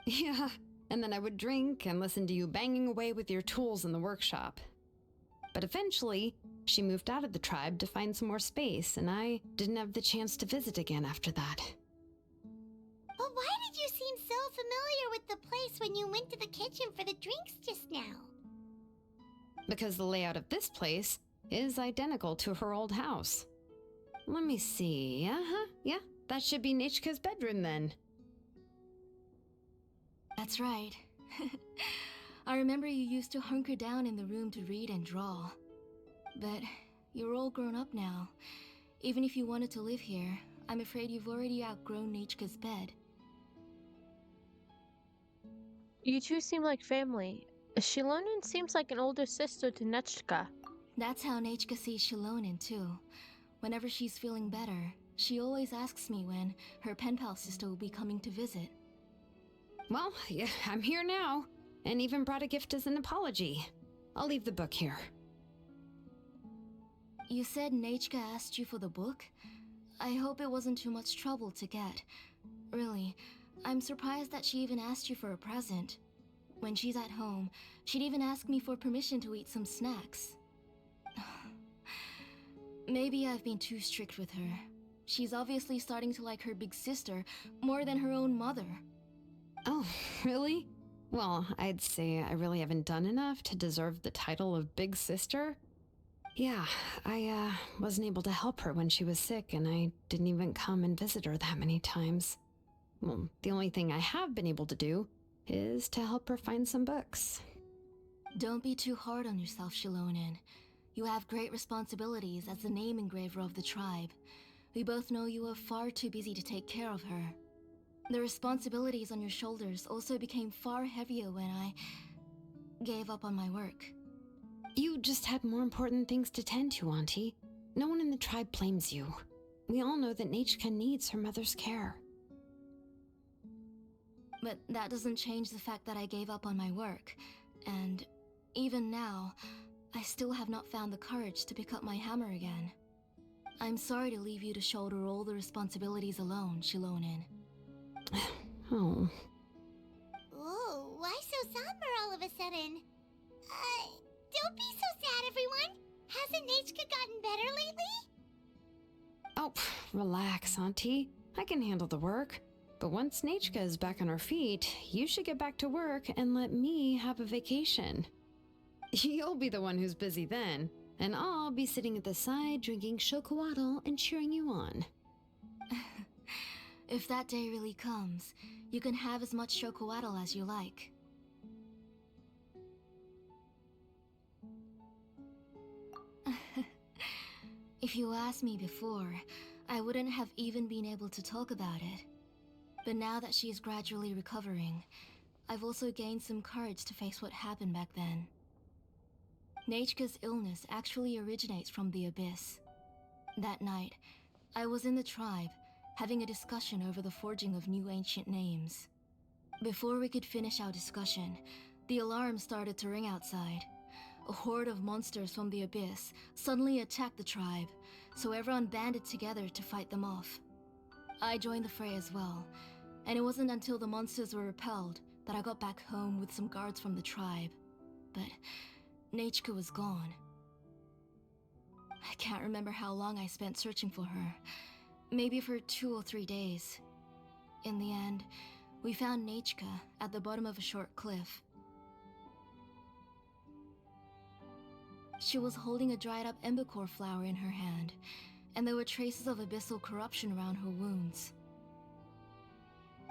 Yeah, and then I would drink and listen to you banging away with your tools in the workshop. But eventually, she moved out of the tribe to find some more space, and I didn't have the chance to visit again after that. But why did you seem so familiar with the place when you went to the kitchen for the drinks just now? Because the layout of this place is identical to her old house. Let me see. Yeah, that should be Nechka's bedroom then. That's right. I remember you used to hunker down in the room to read and draw. But you're all grown up now. Even if you wanted to live here, I'm afraid you've already outgrown Nechka's bed. You two seem like family. Shilonen seems like an older sister to Nechka. That's how Nechka sees Shilonen too. Whenever she's feeling better, she always asks me when her pen pal sister will be coming to visit. Well, yeah, I'm here now, and even brought a gift as an apology. I'll leave the book here. You said Nechka asked you for the book? I hope it wasn't too much trouble to get. Really, I'm surprised that she even asked you for a present. When she's at home, she'd even ask me for permission to eat some snacks. Maybe I've been too strict with her. She's obviously starting to like her big sister more than her own mother. Oh, really? Well, I'd say I really haven't done enough to deserve the title of Big Sister. Yeah, I wasn't able to help her when she was sick, and I didn't even come and visit her that many times. Well, the only thing I have been able to do is to help her find some books. Don't be too hard on yourself, Shilonen. You have great responsibilities as the name engraver of the tribe. We both know you are far too busy to take care of her. The responsibilities on your shoulders also became far heavier when I gave up on my work. You just had more important things to tend to, Auntie. No one in the tribe blames you. We all know that Nachka needs her mother's care. But that doesn't change the fact that I gave up on my work. And even now, I still have not found the courage to pick up my hammer again. I'm sorry to leave you to shoulder all the responsibilities alone, Shilonin. Oh. Ooh, why so somber all of a sudden? Don't be so sad, everyone. Hasn't Nachka gotten better lately? Oh, relax, Auntie. I can handle the work. But once Nachka is back on her feet, you should get back to work and let me have a vacation. You'll be the one who's busy then, and I'll be sitting at the side drinking chocolatl and cheering you on. If that day really comes, you can have as much chocolatl as you like. If you asked me before, I wouldn't have even been able to talk about it. But now that she is gradually recovering, I've also gained some courage to face what happened back then. Nachka's illness actually originates from the Abyss. That night, I was in the tribe, having a discussion over the forging of new ancient names. Before we could finish our discussion, the alarm started to ring outside. A horde of monsters from the Abyss suddenly attacked the tribe, so everyone banded together to fight them off. I joined the fray as well, and it wasn't until the monsters were repelled that I got back home with some guards from the tribe. But Nachka was gone. I can't remember how long I spent searching for her. Maybe for 2 or 3 days. In the end, we found Nachka at the bottom of a short cliff. She was holding a dried up embercore flower in her hand, and there were traces of abyssal corruption around her wounds.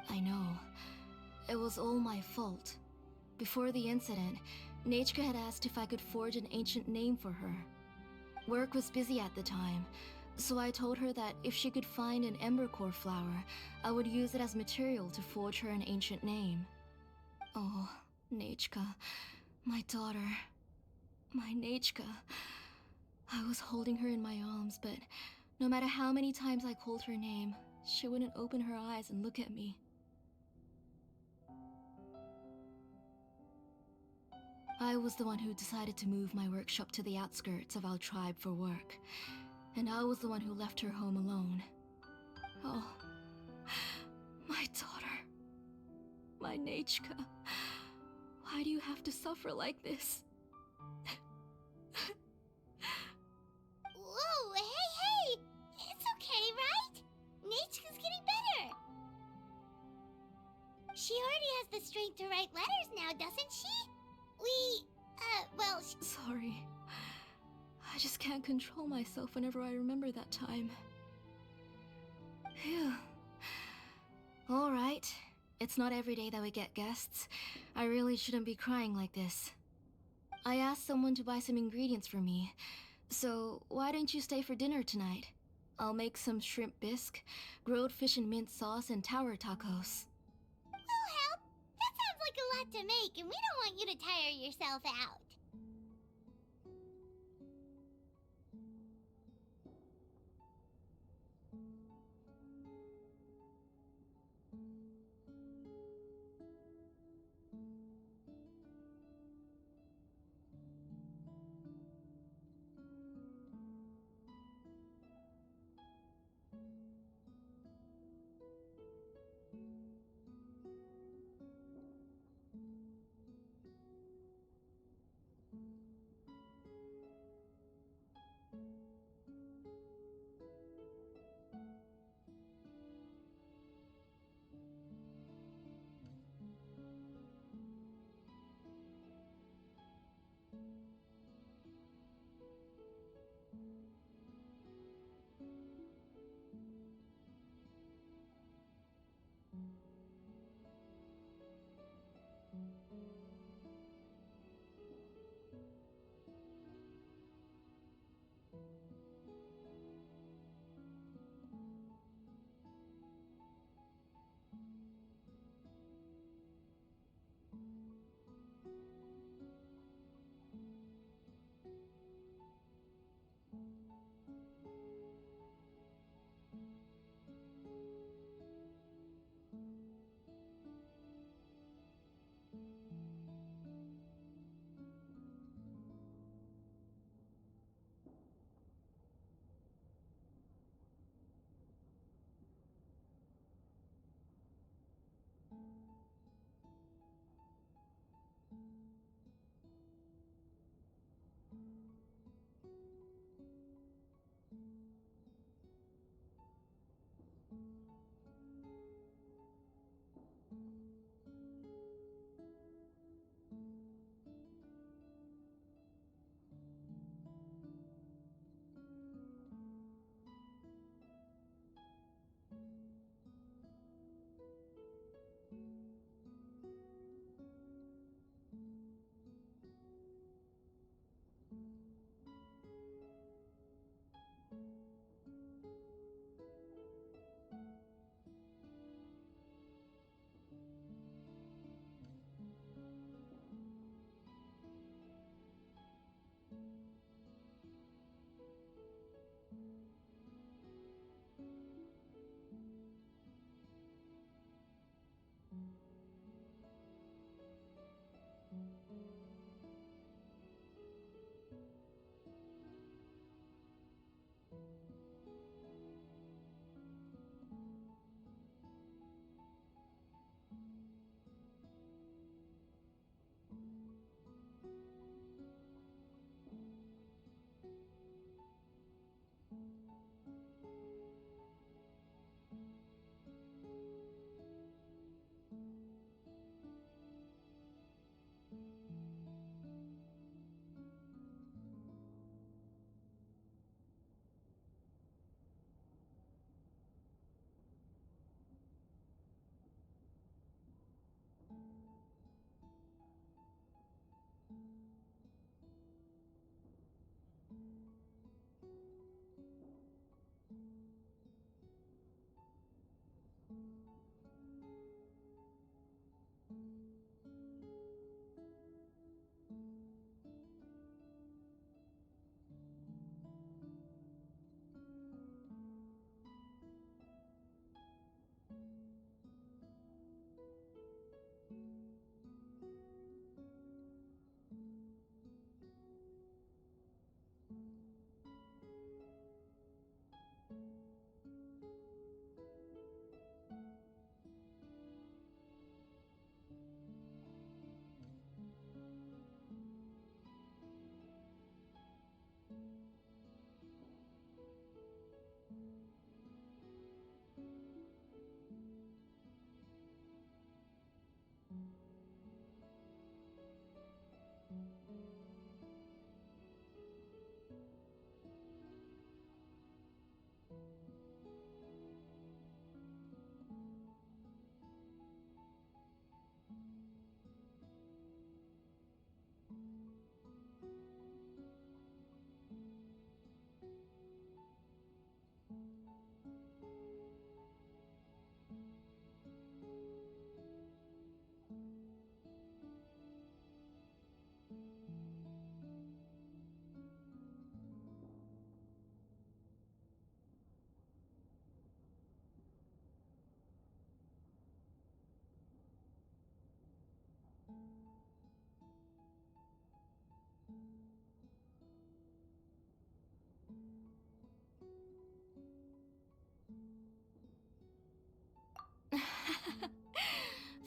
I know. It was all my fault. Before the incident, Nachka had asked if I could forge an ancient name for her. Work was busy at the time, so I told her that if she could find an embercore flower, I would use it as material to forge her an ancient name. Oh, Nachka, my daughter. My Nachka. I was holding her in my arms, but no matter how many times I called her name, she wouldn't open her eyes and look at me. I was the one who decided to move my workshop to the outskirts of our tribe for work, and I was the one who left her home alone. Oh, my daughter. My Nachka. Why do you have to suffer like this? Whoa, hey! It's okay, right? Nachka's getting better. She already has the strength to write letters now, doesn't she? Sorry. I just can't control myself whenever I remember that time. Phew. Alright. It's not every day that we get guests. I really shouldn't be crying like this. I asked someone to buy some ingredients for me, so why don't you stay for dinner tonight? I'll make some shrimp bisque, grilled fish and mint sauce, and tower tacos. We'll help. That sounds like a lot to make, and we don't want you to tire yourself out.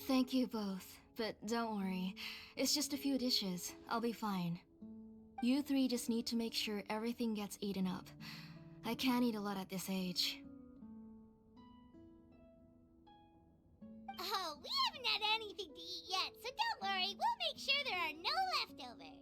Thank you both, but don't worry. It's just a few dishes. I'll be fine. You three just need to make sure everything gets eaten up. I can't eat a lot at this age. Oh, we haven't had anything to eat yet, so don't worry. We'll make sure there are no leftovers.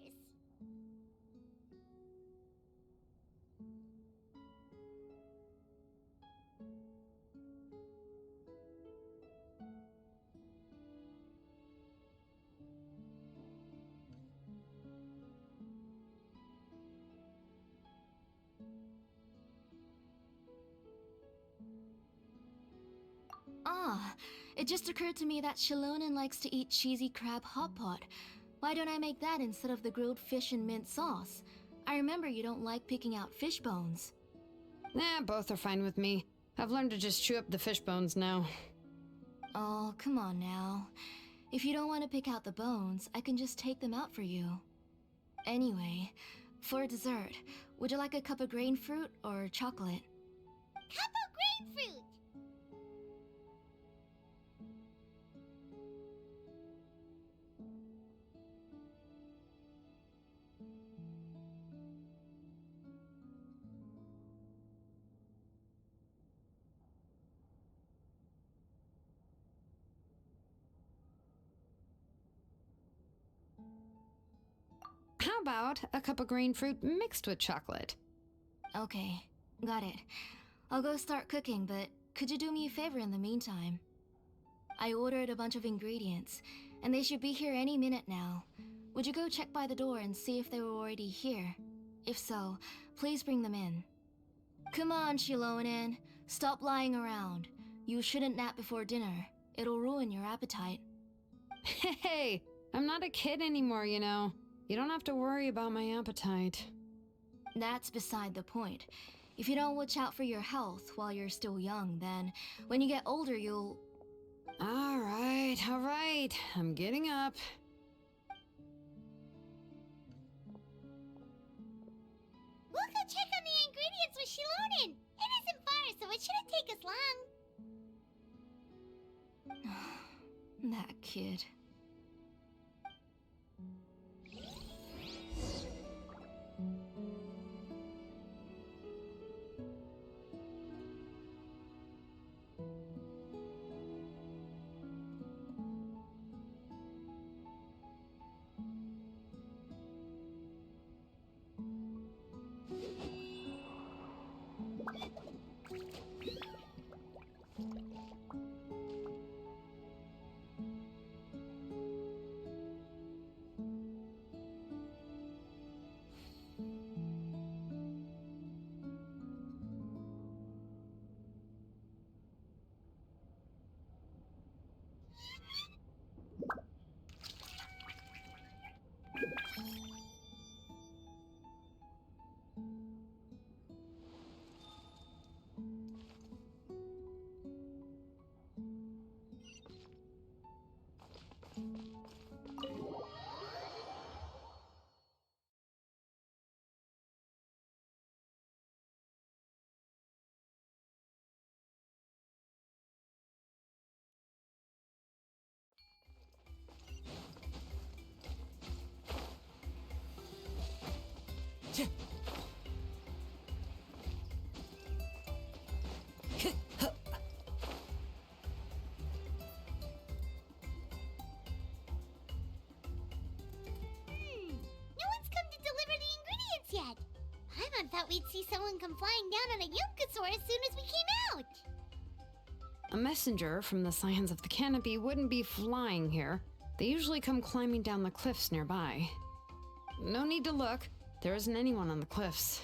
Ah, it just occurred to me that Shilonen likes to eat cheesy crab hot pot. Why don't I make that instead of the grilled fish and mint sauce? I remember you don't like picking out fish bones. Nah, both are fine with me. I've learned to just chew up the fish bones now. Oh, come on now. If you don't want to pick out the bones, I can just take them out for you. Anyway, for dessert, would you like a cup of grain fruit or chocolate? Cup of grapefruit! How about a cup of green fruit mixed with chocolate? Okay, got it. I'll go start cooking, but could you do me a favor in the meantime? I ordered a bunch of ingredients, and they should be here any minute now. Would you go check by the door and see if they were already here? If so, please bring them in. Come on, Shilonen. Stop lying around. You shouldn't nap before dinner. It'll ruin your appetite. Hey, I'm not a kid anymore, you know. You don't have to worry about my appetite. That's beside the point. If you don't watch out for your health while you're still young, then when you get older, you'll... All right. I'm getting up. We'll go check on the ingredients with Shilonen. It isn't far, so it shouldn't take us long. That kid. No one's come to deliver the ingredients yet. Paimon thought we'd see someone come flying down on a Yunkasaur as soon as we came out. A messenger from the Scions of the Canopy wouldn't be flying here. They usually come climbing down the cliffs nearby. No need to look. There isn't anyone on the cliffs.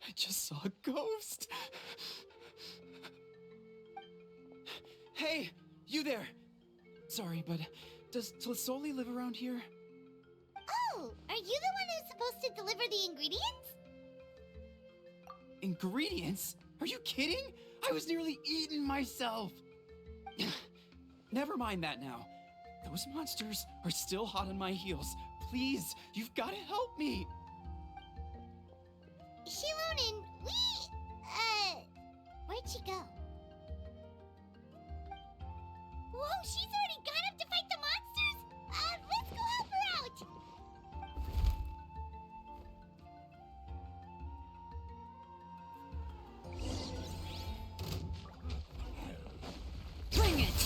I just saw a ghost. Hey, you there. Sorry, but does Tlasoli live around here? Oh, are you the one who's supposed to deliver the ingredients? Ingredients? Are you kidding? I was nearly eaten myself. Never mind that now. Those monsters are still hot on my heels. Please, you've got to help me. Shilonin, where'd she go? Whoa, she's already gone up to fight the monsters? Let's go help her out! Bring it!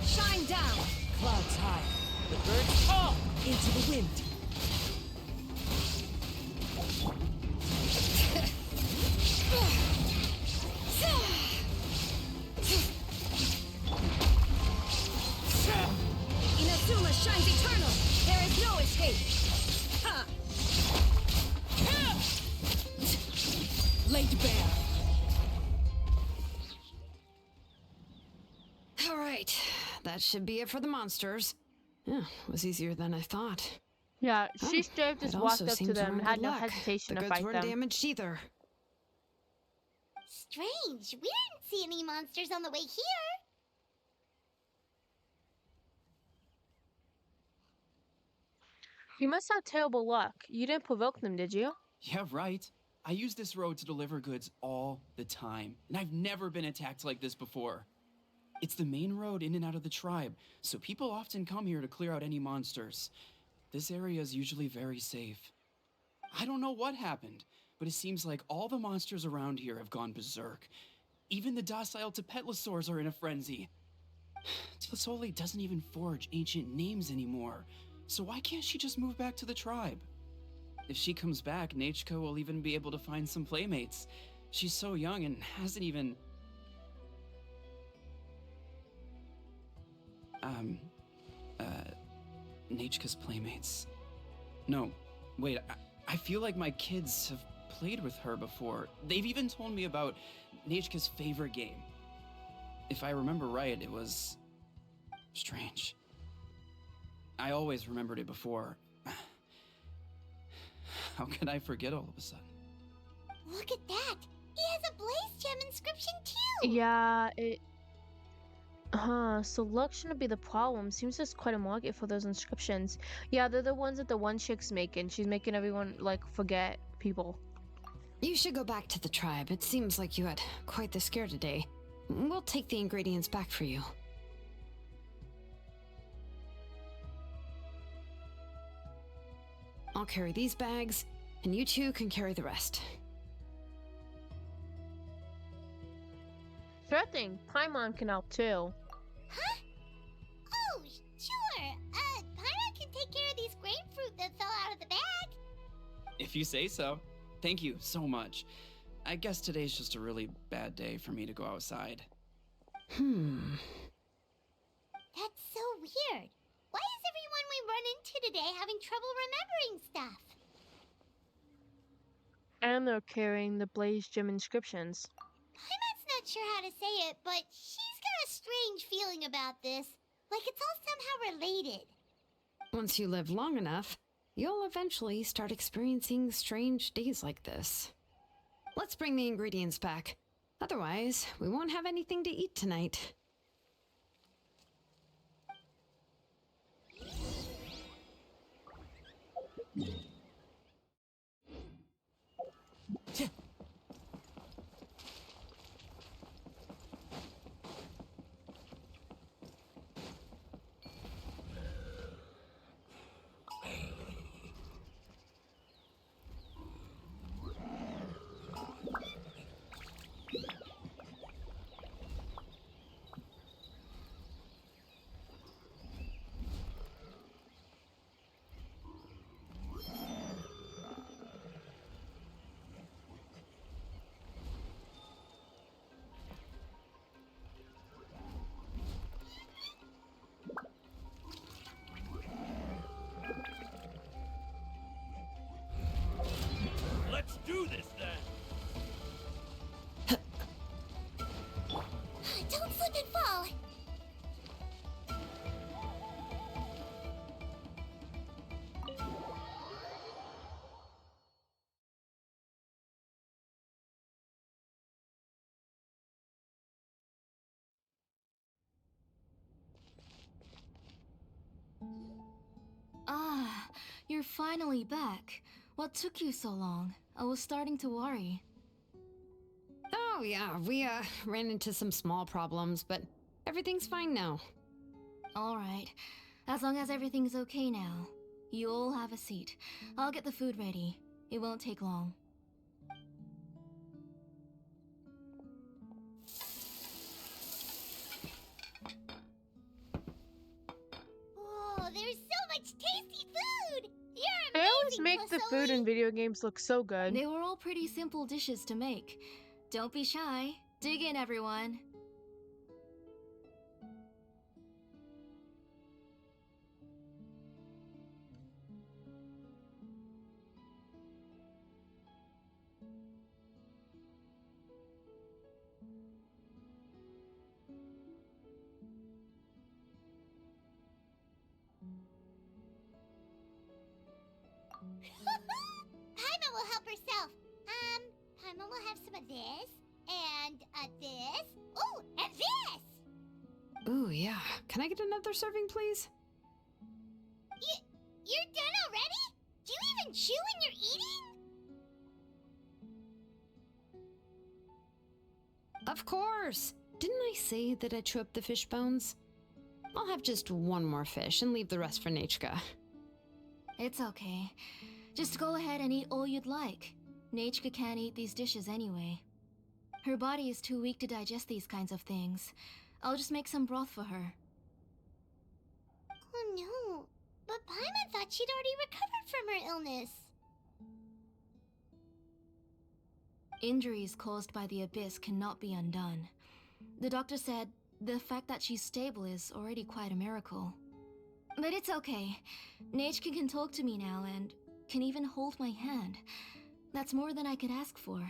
Shine down! Clouds high, the birds fall into the wind. Inazuma shines eternal! There is no escape! Ha! Laid bare. Alright, that should be it for the monsters. Yeah, it was easier than I thought. Yeah, she Oh, straight up just it walked also up to seems them and we're in had good no luck. hesitation The to goods fight weren't them. damaged either. Strange, we didn't see any monsters on the way here. You must have terrible luck. You didn't provoke them, did you? Yeah, right. I use this road to deliver goods all the time, and I've never been attacked like this before. It's the main road in and out of the tribe, so people often come here to clear out any monsters. This area is usually very safe. I don't know what happened, but it seems like all the monsters around here have gone berserk. Even the docile Tepetlosaurs are in a frenzy. Tlasoli doesn't even forge ancient names anymore, so why can't she just move back to the tribe? If she comes back, Nachiko will even be able to find some playmates. She's so young and hasn't even... Nachika's playmates. No, wait, I feel like my kids have played with her before. They've even told me about Nachika's favorite game. If I remember right, it was... strange. I always remembered it before. How could I forget all of a sudden? Look at that! He has a Blaze Gem inscription too! Yeah, so luck shouldn't be the problem. Seems there's quite a market for those inscriptions. Yeah, they're the ones that the one chick's making. She's making everyone, like, forget people. You should go back to the tribe. It seems like you had quite the scare today. We'll take the ingredients back for you. I'll carry these bags, and you two can carry the rest. Sure thing. Paimon can help too. Huh? Oh, sure. Paimon can take care of these grapefruit that fell out of the bag. If you say so. Thank you so much. I guess today's just a really bad day for me to go outside. That's so weird. Why is everyone we run into today having trouble remembering stuff? And they're carrying the Blaze Gem inscriptions. Paimon's not sure how to say it, but she's got a strange feeling about this. Like it's all somehow related. Once you live long enough, you'll eventually start experiencing strange days like this. Let's bring the ingredients back. Otherwise, we won't have anything to eat tonight. You're finally back. What took you so long? I was starting to worry. Oh, yeah, we ran into some small problems, but everything's fine now. Alright. As long as everything's okay now. You all have a seat. I'll get the food ready. It won't take long. Whoa, there's so much tasty food! You're They always amazing, make the food in Tosoli! video games look so good. They were all pretty simple dishes to make. Don't be shy. Dig in, everyone. Paimon will help herself. Paimon will have some of this, and this. Oh, and this! Ooh, yeah. Can I get another serving, please? You're done already? Do you even chew when you're eating? Of course! Didn't I say that I'd chew up the fish bones? I'll have just one more fish and leave the rest for Nachka. It's okay. Just go ahead and eat all you'd like. Nachka can't eat these dishes anyway. Her body is too weak to digest these kinds of things. I'll just make some broth for her. Oh no, but Paimon thought she'd already recovered from her illness. Injuries caused by the abyss cannot be undone. The doctor said the fact that she's stable is already quite a miracle. But it's okay. Nachka can talk to me now and can even hold my hand. That's more than I could ask for.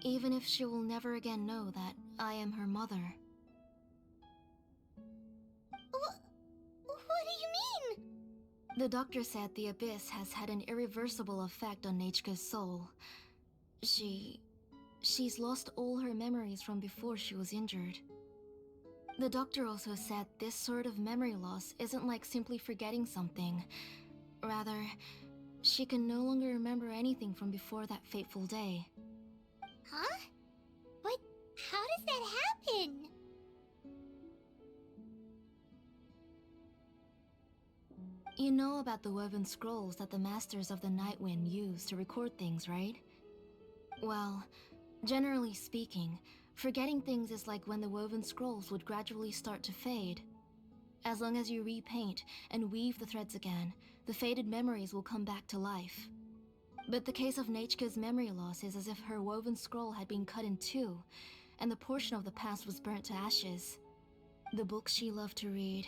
Even if she will never again know that I am her mother. What do you mean? The doctor said the abyss has had an irreversible effect on Nachka's soul. She's lost all her memories from before she was injured. The doctor also said this sort of memory loss isn't like simply forgetting something. Rather, she can no longer remember anything from before that fateful day. Huh? But how does that happen? You know about the woven scrolls that the Masters of the Nightwind use to record things, right? Well, generally speaking, forgetting things is like when the woven scrolls would gradually start to fade. As long as you repaint and weave the threads again, the faded memories will come back to life. But the case of Nachka's memory loss is as if her woven scroll had been cut in two, and the portion of the past was burnt to ashes. The books she loved to read,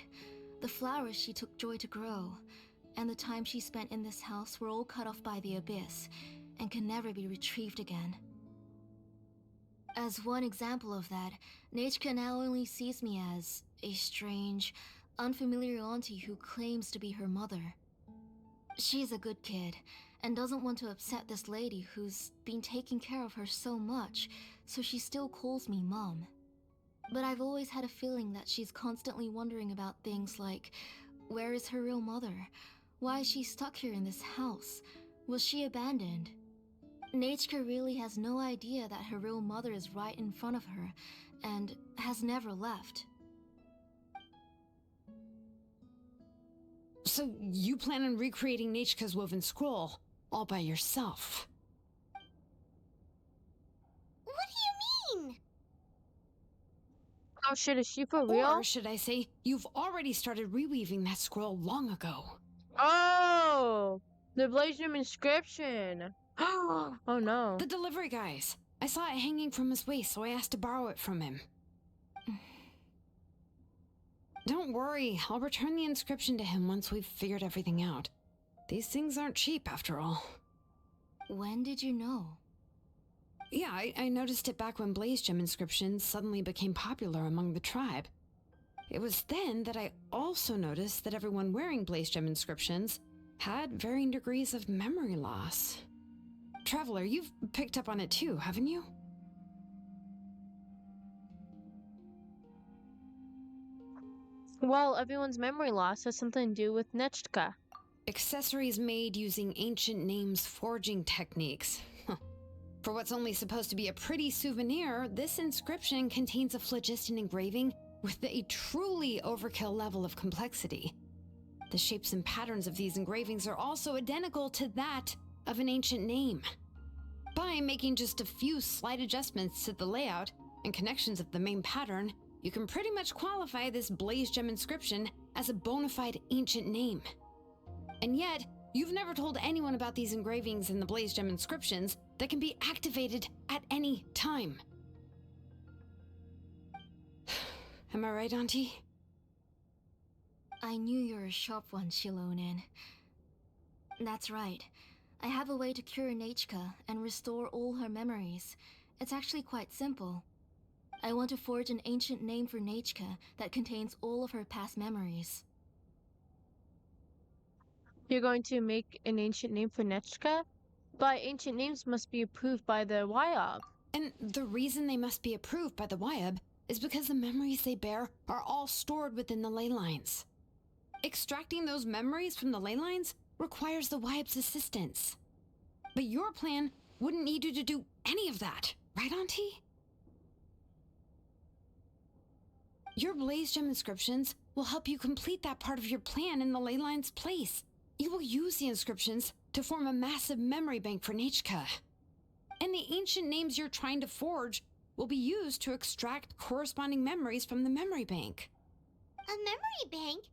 the flowers she took joy to grow, and the time she spent in this house were all cut off by the abyss, and can never be retrieved again. As one example of that, Nachka now only sees me as a strange, unfamiliar auntie who claims to be her mother. She's a good kid, and doesn't want to upset this lady who's been taking care of her so much, so she still calls me Mom. But I've always had a feeling that she's constantly wondering about things like, where is her real mother? Why is she stuck here in this house? Was she abandoned? Nachka really has no idea that her real mother is right in front of her, and has never left. So you plan on recreating Nachka's woven scroll all by yourself? What do you mean? Oh shit, is she for real? Or should I say, you've already started reweaving that scroll long ago. Oh! The Blasium inscription! Oh no. The delivery guys. I saw it hanging from his waist, so I asked to borrow it from him. Don't worry, I'll return the inscription to him once we've figured everything out. These things aren't cheap, after all. When did you know? Yeah, I noticed it back when Blaze Gem inscriptions suddenly became popular among the tribe. It was then that I also noticed that everyone wearing Blaze Gem inscriptions had varying degrees of memory loss. Traveler, you've picked up on it too, haven't you? Well, everyone's memory loss has something to do with Nechtka. Accessories made using ancient names forging techniques. For what's only supposed to be a pretty souvenir, this inscription contains a phlogiston engraving with a truly overkill level of complexity. The shapes and patterns of these engravings are also identical to that of an ancient name. By making just a few slight adjustments to the layout and connections of the main pattern, you can pretty much qualify this blaze gem inscription as a bona fide ancient name. And yet, you've never told anyone about these engravings and the blaze gem inscriptions that can be activated at any time. Am I right, Auntie? I knew you were a sharp one, Shilonen. That's right. I have a way to cure Nechka and restore all her memories. It's actually quite simple. I want to forge an ancient name for Nechka that contains all of her past memories. You're going to make an ancient name for Nechka? But ancient names must be approved by the YOB. And the reason they must be approved by the YOB is because the memories they bear are all stored within the ley lines. Extracting those memories from the ley lines requires the YOB's assistance. But your plan wouldn't need you to do any of that, right, Auntie? Your blaze gem inscriptions will help you complete that part of your plan in the ley line's place. You will use the inscriptions to form a massive memory bank for Nechka. And the ancient names you're trying to forge will be used to extract corresponding memories from the memory bank. A memory bank?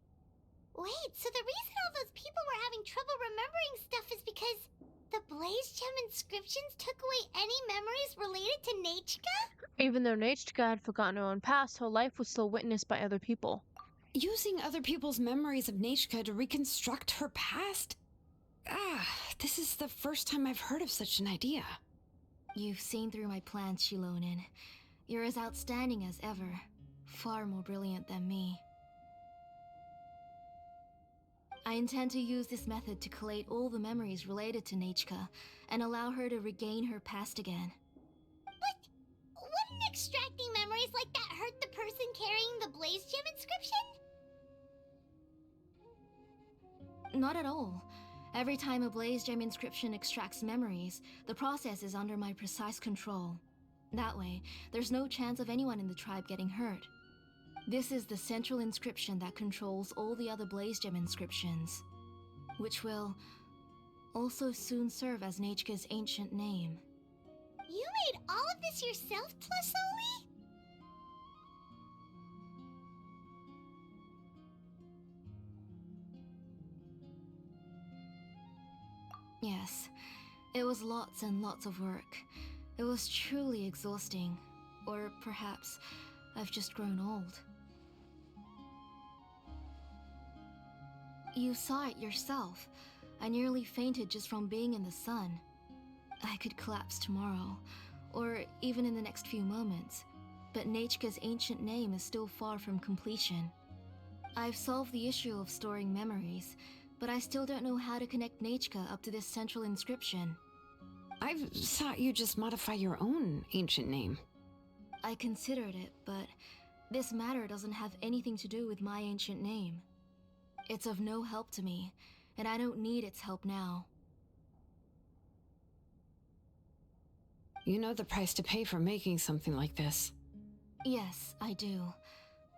Wait, so the reason all those people were having trouble remembering stuff is because the blaze gem inscriptions took away any memories related to Nechka? Even though Nechka had forgotten her own past, her life was still witnessed by other people. Using other people's memories of Nechka to reconstruct her past? This is the first time I've heard of such an idea. You've seen through my plans, Shilonen. You're as outstanding as ever. Far more brilliant than me. I intend to use this method to collate all the memories related to Nechka and allow her to regain her past again. But wouldn't extracting memories like that hurt the person carrying the blaze gem inscription? Not at all. Every time a blaze gem inscription extracts memories, the process is under my precise control. That way, there's no chance of anyone in the tribe getting hurt. This is the central inscription that controls all the other blaze gem inscriptions, which will also soon serve as Nechka's ancient name. You made all of this yourself, Tlasoli? Yes, it was lots and lots of work. It was truly exhausting. Or perhaps I've just grown old. You saw it yourself. I nearly fainted just from being in the sun. I could collapse tomorrow, or even in the next few moments, but Nechka's ancient name is still far from completion. I've solved the issue of storing memories, but I still don't know how to connect Nechka up to this central inscription. I've thought you just modify your own ancient name. I considered it, but this matter doesn't have anything to do with my ancient name. It's of no help to me, and I don't need its help now. You know the price to pay for making something like this. Yes, I do.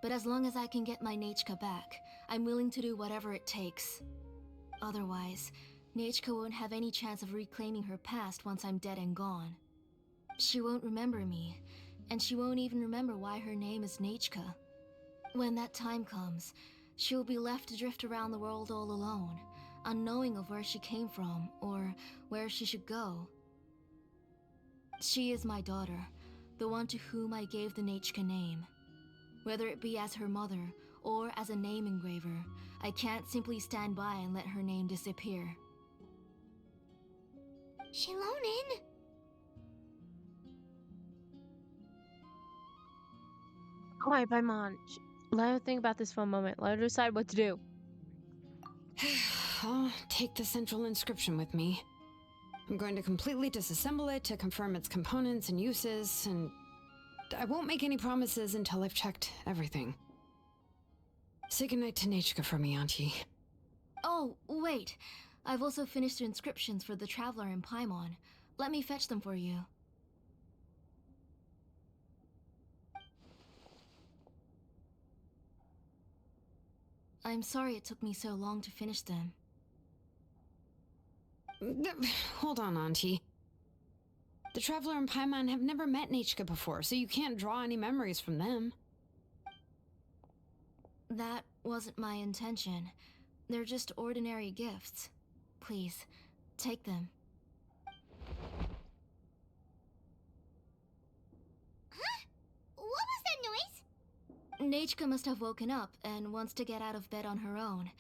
But as long as I can get my Nechka back, I'm willing to do whatever it takes. Otherwise, Nechka won't have any chance of reclaiming her past once I'm dead and gone. She won't remember me, and she won't even remember why her name is Nechka. When that time comes, she'll be left to drift around the world all alone, unknowing of where she came from or where she should go. She is my daughter, the one to whom I gave the Nechka name. Whether it be as her mother or as a name engraver, I can't simply stand by and let her name disappear. Shilonen? Alright, Paimon. Let her think about this for a moment. Let her decide what to do. I'll take the central inscription with me. I'm going to completely disassemble it to confirm its components and uses, and I won't make any promises until I've checked everything. Say goodnight to Nechka for me, Auntie. Oh, wait. I've also finished inscriptions for the Traveler in Paimon. Let me fetch them for you. I'm sorry it took me so long to finish them. Hold on, Auntie. The Traveler and Paimon have never met Nechka before, so you can't draw any memories from them. That wasn't my intention. They're just ordinary gifts. Please, take them. Huh? What was that noise? Nechka must have woken up and wants to get out of bed on her own.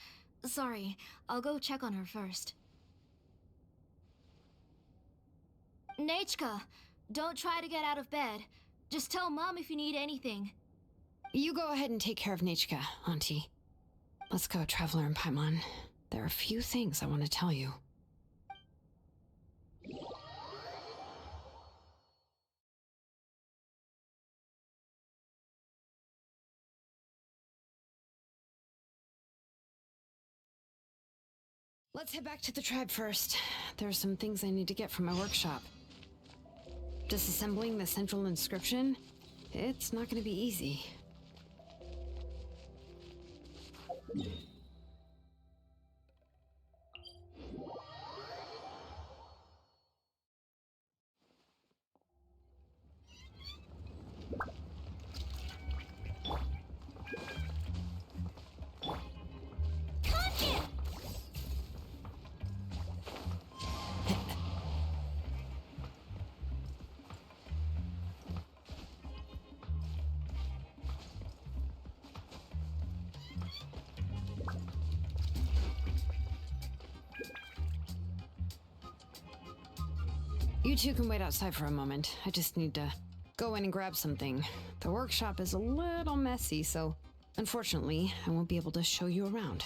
Sorry, I'll go check on her first. Nechka, don't try to get out of bed. Just tell Mom if you need anything. You go ahead and take care of Nechka, Auntie. Let's go, Traveler and Paimon. There are a few things I want to tell you. Let's head back to the tribe first. There are some things I need to get from my workshop. Disassembling the central inscription? It's not going to be easy. You two can wait outside for a moment. I just need to go in and grab something. The workshop is a little messy, so unfortunately, I won't be able to show you around.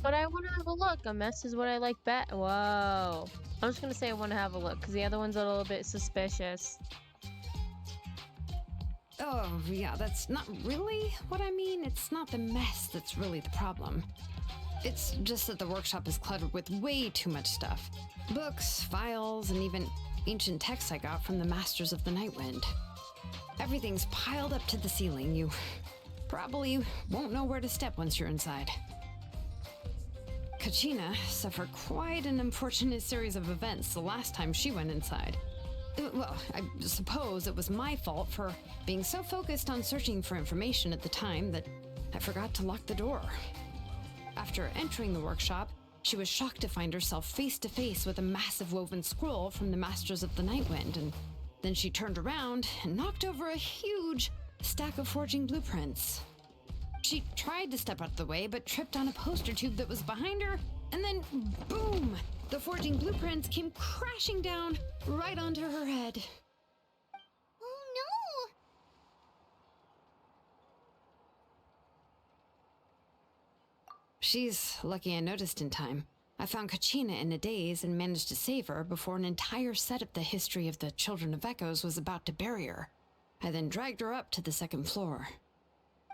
But I want to have a look. A mess is what I like bet. Whoa. I'm just going to say I want to have a look because the other one's a little bit suspicious. Oh, yeah, that's not really what I mean. It's not the mess that's really the problem. It's just that the workshop is cluttered with way too much stuff. Books, files, and even ancient texts I got from the Masters of the Nightwind. Everything's piled up to the ceiling. You probably won't know where to step once you're inside. Kachina suffered quite an unfortunate series of events the last time she went inside. Well, I suppose it was my fault for being so focused on searching for information at the time that I forgot to lock the door. After entering the workshop, she was shocked to find herself face to face with a massive woven scroll from the Masters of the Nightwind, and then she turned around and knocked over a huge stack of forging blueprints. She tried to step out of the way, but tripped on a poster tube that was behind her, and then boom! The forging blueprints came crashing down right onto her head. Oh no! She's lucky I noticed in time. I found Kachina in a daze and managed to save her before an entire set of the history of the Children of Echoes was about to bury her. I then dragged her up to the second floor.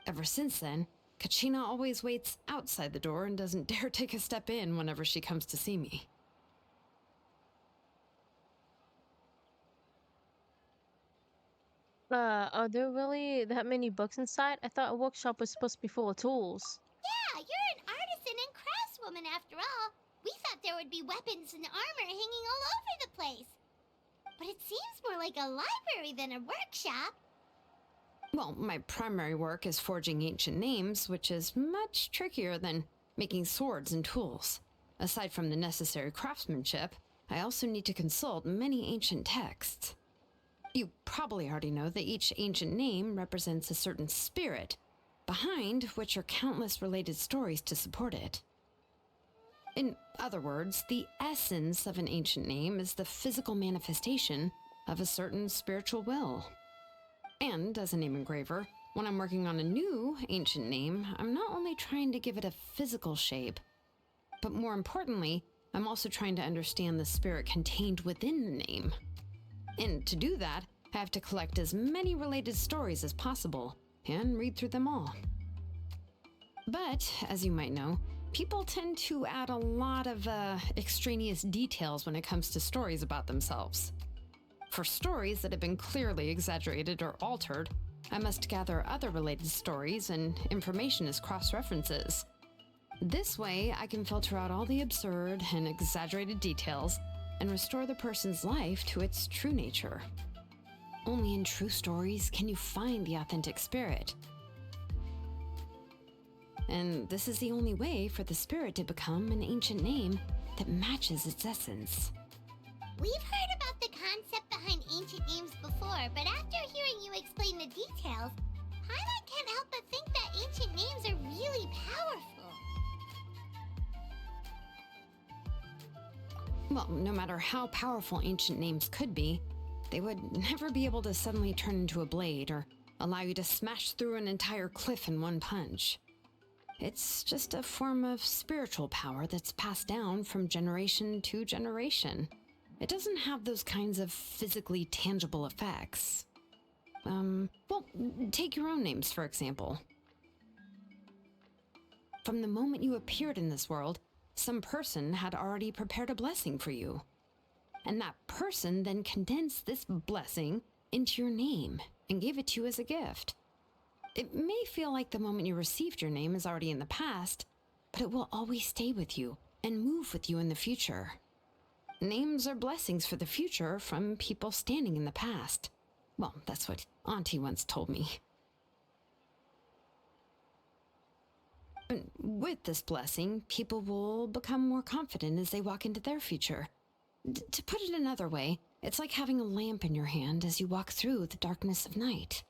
Ever since then, Kachina always waits outside the door and doesn't dare take a step in whenever she comes to see me. Are there really that many books inside? I thought a workshop was supposed to be full of tools. Yeah, you're an artisan and craftswoman after all. We thought there would be weapons and armor hanging all over the place. But it seems more like a library than a workshop. Well, my primary work is forging ancient names, which is much trickier than making swords and tools. Aside from the necessary craftsmanship, I also need to consult many ancient texts. You probably already know that each ancient name represents a certain spirit, behind which are countless related stories to support it. In other words, the essence of an ancient name is the physical manifestation of a certain spiritual will. And as a name engraver, when I'm working on a new ancient name, I'm not only trying to give it a physical shape, but more importantly, I'm also trying to understand the spirit contained within the name. And to do that, I have to collect as many related stories as possible and read through them all. But, as you might know, People tend to add a lot of extraneous details when it comes to stories about themselves. For stories that have been clearly exaggerated or altered, I must gather other related stories and information as cross-references. This way, I can filter out all the absurd and exaggerated details and restore the person's life to its true nature. Only in true stories can you find the authentic spirit. And this is the only way for the spirit to become an ancient name that matches its essence. We've heard about the concept behind ancient names before, but after hearing you explain the details, Paimon can't help but think that ancient names are really powerful. Well, no matter how powerful ancient names could be, they would never be able to suddenly turn into a blade or allow you to smash through an entire cliff in one punch. It's just a form of spiritual power that's passed down from generation to generation. It doesn't have those kinds of physically tangible effects. Well, take your own names, for example. From the moment you appeared in this world, some person had already prepared a blessing for you. And that person then condensed this blessing into your name and gave it to you as a gift. It may feel like the moment you received your name is already in the past, but it will always stay with you and move with you in the future. Names are blessings for the future from people standing in the past. Well, that's what Auntie once told me. And with this blessing, people will become more confident as they walk into their future. To put it another way, it's like having a lamp in your hand as you walk through the darkness of night.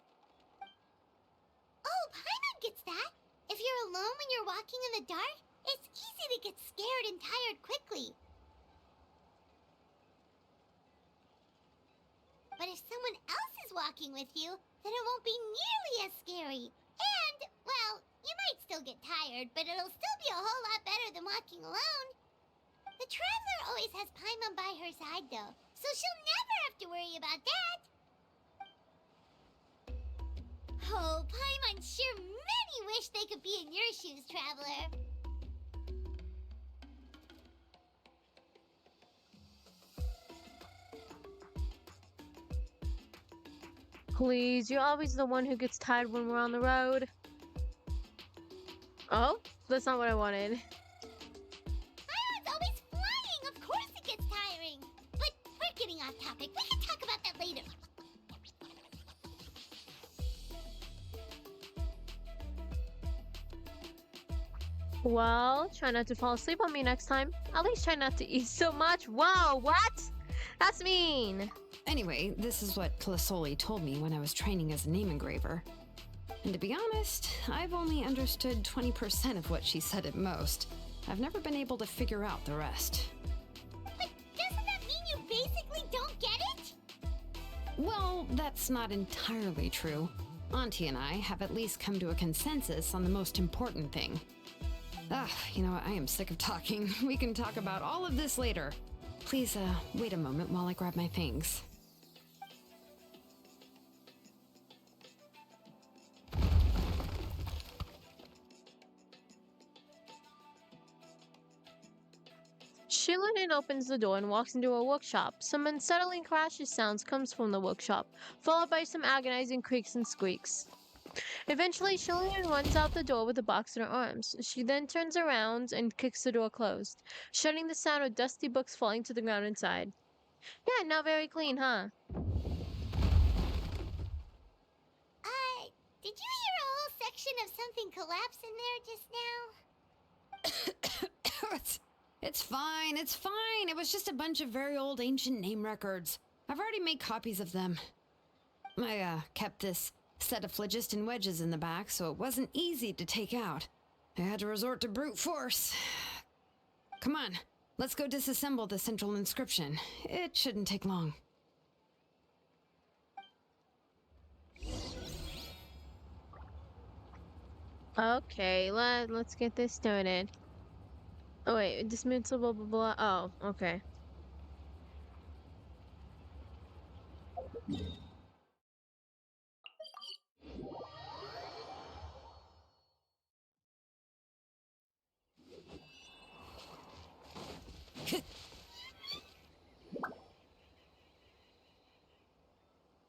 Oh, Paimon gets that. If you're alone when you're walking in the dark, it's easy to get scared and tired quickly. But if someone else is walking with you, then it won't be nearly as scary. And, well, you might still get tired, but it'll still be a whole lot better than walking alone. The Traveler always has Paimon by her side, though, so she'll never have to worry about that. Oh, Paimon sure many wish they could be in your shoes, Traveler. Please, you're always the one who gets tired when we're on the road. Oh, that's not what I wanted. Paimon's always flying. Of course it gets tiring. But we're getting off topic. We can talk about that later. Well, try not to fall asleep on me next time. At least try not to eat so much. Whoa, what? That's mean. Anyway, this is what Plisoli told me when I was training as a name engraver. And to be honest, I've only understood 20% of what she said at most. I've never been able to figure out the rest. But doesn't that mean you basically don't get it? Well, that's not entirely true. Auntie and I have at least come to a consensus on the most important thing. You know what? I am sick of talking. We can talk about all of this later. Please, wait a moment while I grab my things. Shilin opens the door and walks into a workshop. Some unsettling crashes sounds comes from the workshop, followed by some agonizing creaks and squeaks. Eventually, Shilin runs out the door with the box in her arms. She then turns around and kicks the door closed, shutting the sound of dusty books falling to the ground inside. Yeah, not very clean, huh? Did you hear a whole section of something collapse in there just now? It's fine, it's fine. It was just a bunch of very old ancient name records. I've already made copies of them. I kept this set of phlogiston wedges in the back, so it wasn't easy to take out. I had to resort to brute force. Come on, let's go disassemble the central inscription. It shouldn't take long. Okay, let's get this started. Oh wait, dismantle blah blah blah. Oh, okay.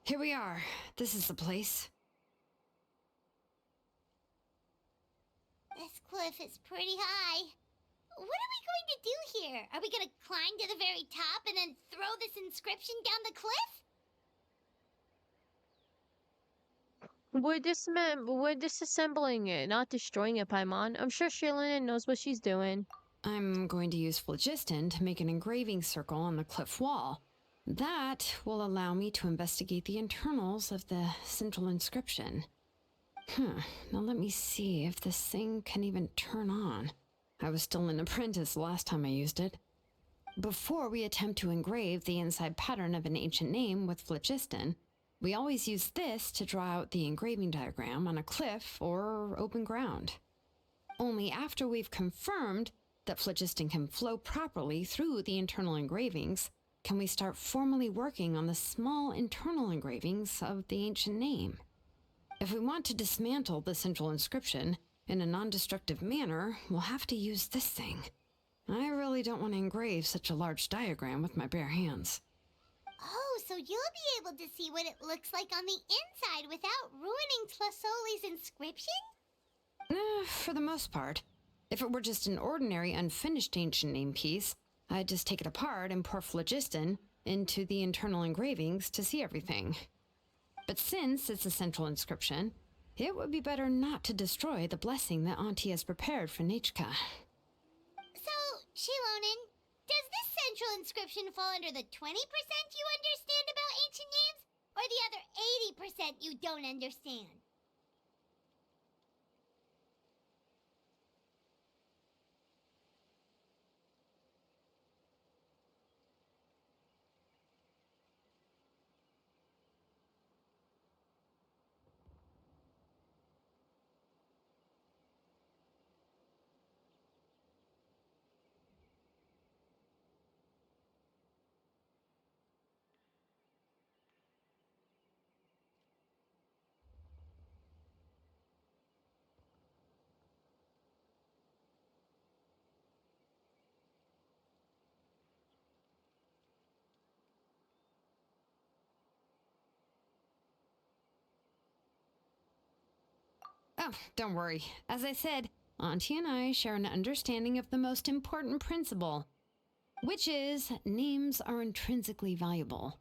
Here we are. This is the place. This cliff is pretty high. What are we going to do here? Are we going to climb to the very top and then throw this inscription down the cliff? We're disassembling it, not destroying it, Paimon. I'm sure Sherilyn knows what she's doing. I'm going to use phlogiston to make an engraving circle on the cliff wall. That will allow me to investigate the internals of the central inscription. Now let me see if this thing can even turn on. I was still an apprentice last time I used it. Before we attempt to engrave the inside pattern of an ancient name with phlogiston, we always use this to draw out the engraving diagram on a cliff or open ground. Only after we've confirmed that phlogiston can flow properly through the internal engravings can we start formally working on the small internal engravings of the ancient name. If we want to dismantle the central inscription in a non-destructive manner, we'll have to use this thing. I really don't want to engrave such a large diagram with my bare hands. Oh, so you'll be able to see what it looks like on the inside without ruining Tlasoli's inscription? For the most part. If it were just an ordinary unfinished ancient name piece, I'd just take it apart and pour phlogiston into the internal engravings to see everything. But since it's a central inscription, it would be better not to destroy the blessing that Auntie has prepared for Nechka. So, Shilonen, does this central inscription fall under the 20% you understand about ancient names, or the other 80% you don't understand? Oh, don't worry. As I said, Auntie and I share an understanding of the most important principle, which is names are intrinsically valuable.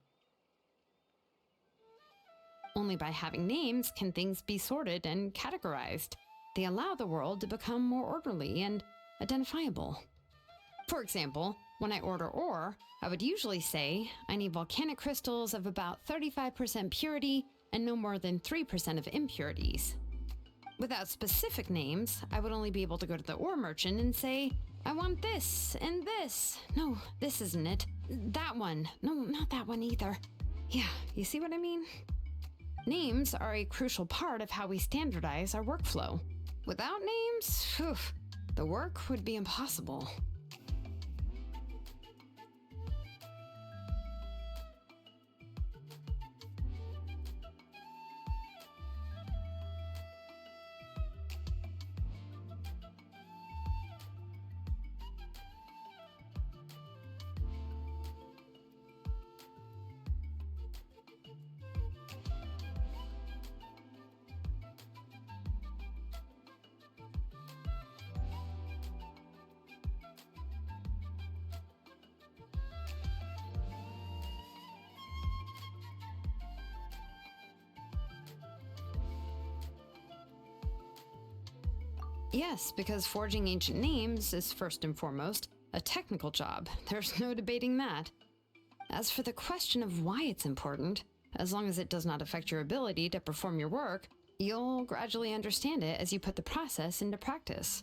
Only by having names can things be sorted and categorized. They allow the world to become more orderly and identifiable. For example, when I order ore, I would usually say I need volcanic crystals of about 35% purity and no more than 3% of impurities. Without specific names, I would only be able to go to the ore merchant and say, I want this and this. No, this isn't it. That one. No, not that one either. Yeah, you see what I mean? Names are a crucial part of how we standardize our workflow. Without names, the work would be impossible. Yes, because forging ancient names is first and foremost a technical job. There's no debating that. As for the question of why it's important, as long as it does not affect your ability to perform your work, you'll gradually understand it as you put the process into practice.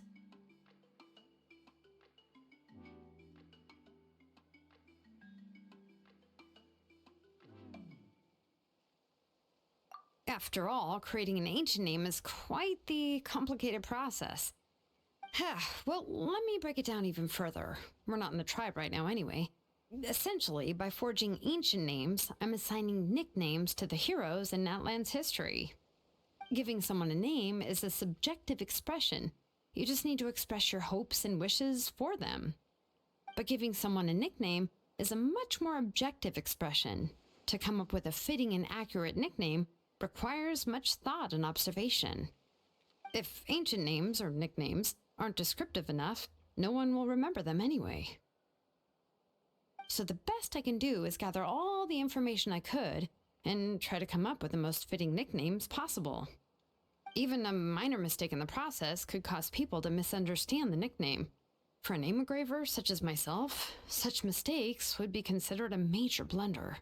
After all, creating an ancient name is quite the complicated process. Well, let me break it down even further. We're not in the tribe right now anyway. Essentially, by forging ancient names, I'm assigning nicknames to the heroes in Natlan's history. Giving someone a name is a subjective expression. You just need to express your hopes and wishes for them. But giving someone a nickname is a much more objective expression. to come up with a fitting and accurate nickname requires much thought and observation. If ancient names or nicknames aren't descriptive enough, no one will remember them anyway. So the best I can do is gather all the information I could and try to come up with the most fitting nicknames possible. Even a minor mistake in the process could cause people to misunderstand the nickname. For a name engraver such as myself, such mistakes would be considered a major blunder.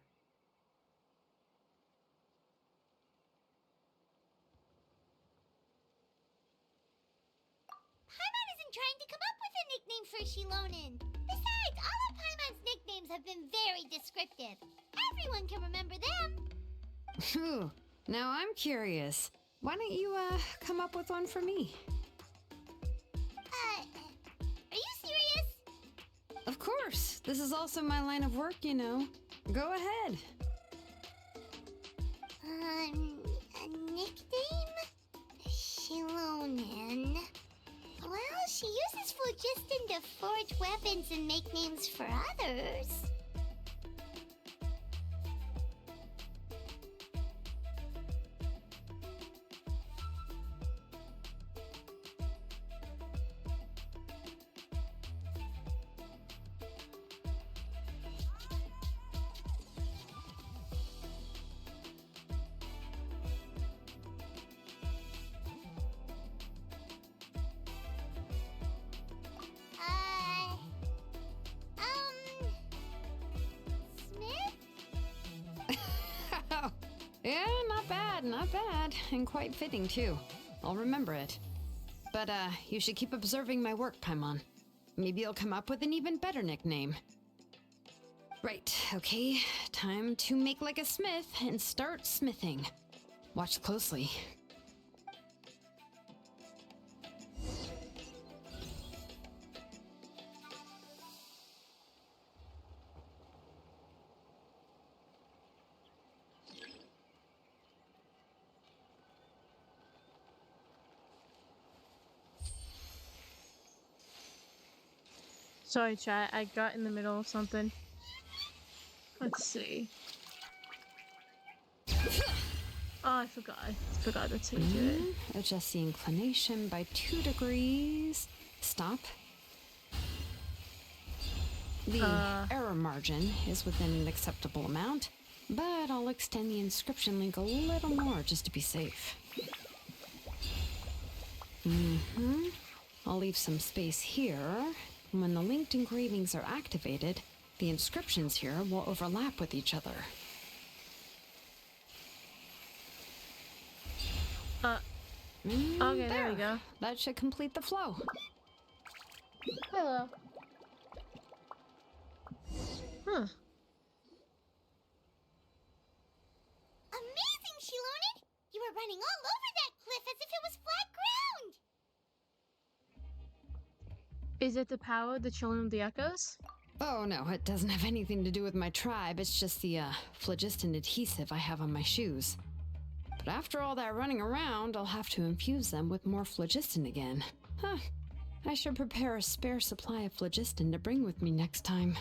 Paimon isn't trying to come up with a nickname for Shilonen. Besides, all of Paimon's nicknames have been very descriptive. Everyone can remember them. Phew. Now I'm curious. Why don't you, come up with one for me? Are you serious? Of course. This is also my line of work, you know. Go ahead. A nickname? Shilonen. Well, she uses phlogiston to forge weapons and make names for others. Smith? Yeah, not bad. And quite fitting, too. I'll remember it. But, you should keep observing my work, Paimon. Maybe you'll come up with an even better nickname. Right, okay. Time to make like a smith and start smithing. Watch closely. Sorry, chat. I got in the middle of something. Let's see. Oh, I forgot. That's how you do it. Adjust the inclination by 2 degrees. Stop. The error margin is within an acceptable amount, but I'll extend the inscription link a little more just to be safe. I'll leave some space here. When the linked engravings are activated, the inscriptions here will overlap with each other. Okay, there we go. That should complete the flow. Hello. Huh. Amazing, Shilonen! You were running all over that cliff as if it was flat ground! Is it the power of the Children of the Echoes? Oh no, it doesn't have anything to do with my tribe. It's just the, phlogiston adhesive I have on my shoes. But after all that running around, I'll have to infuse them with more phlogiston again. Huh. I should prepare a spare supply of phlogiston to bring with me next time.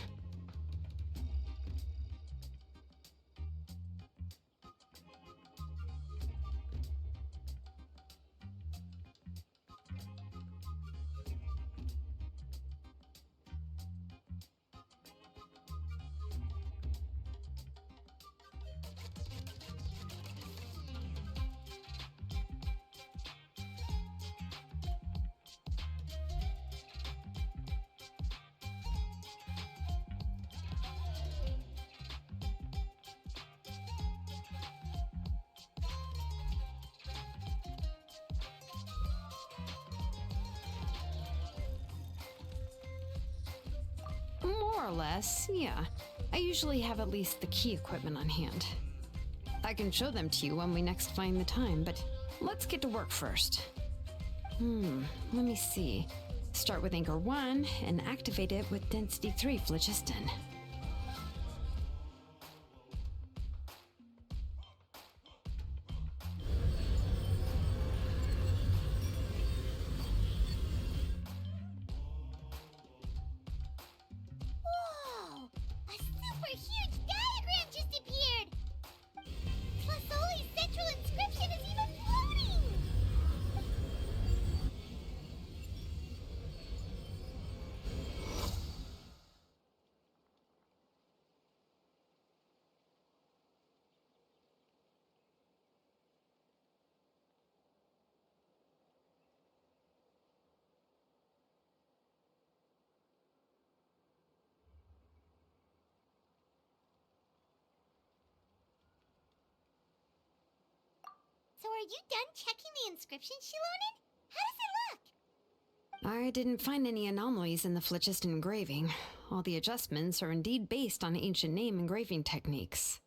More or less, yeah. I usually have at least the key equipment on hand. I can show them to you when we next find the time, but let's get to work first. Let me see. Start with Anchor 1 and activate it with Density 3 phlogiston. Whoa! A super huge diagram just appeared! So are you done checking the inscription she loaned? How does it look? I didn't find any anomalies in the Flichist engraving. All the adjustments are indeed based on ancient name engraving techniques.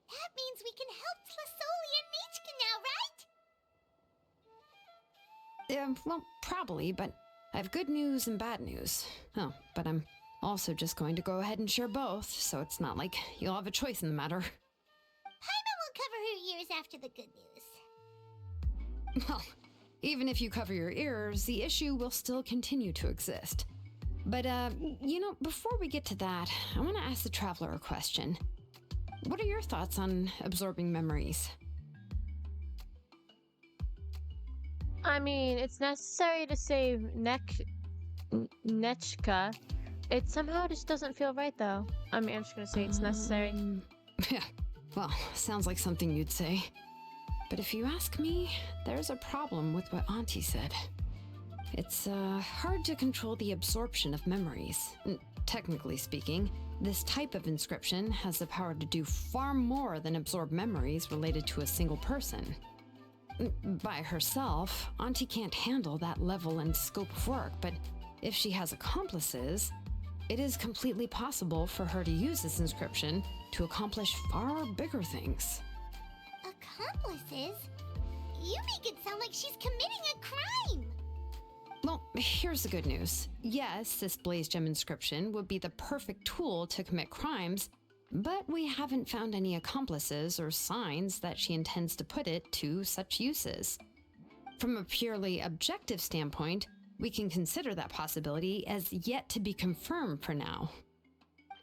That means we can help Tlasoli and Nichka now, right? Well, probably, but I have good news and bad news. Oh, but I'm also just going to go ahead and share both, so it's not like you'll have a choice in the matter. Paimon will cover her ears after the good news. Well, even if you cover your ears, the issue will still continue to exist. But, before we get to that, I want to ask the Traveler a question. What are your thoughts on absorbing memories? I mean, it's necessary to save Nechka. It somehow just doesn't feel right, though. I mean, I'm just gonna say it's necessary. Yeah, well, sounds like something you'd say. But if you ask me, there's a problem with what Auntie said. It's hard to control the absorption of memories. Technically speaking, this type of inscription has the power to do far more than absorb memories related to a single person. By herself, Auntie can't handle that level and scope of work, but if she has accomplices, it is completely possible for her to use this inscription to accomplish far bigger things. Accomplices? You make it sound like she's committing a crime! Well, here's the good news. Yes, this Blaze Gem inscription would be the perfect tool to commit crimes, but we haven't found any accomplices or signs that she intends to put it to such uses. From a purely objective standpoint, we can consider that possibility as yet to be confirmed for now.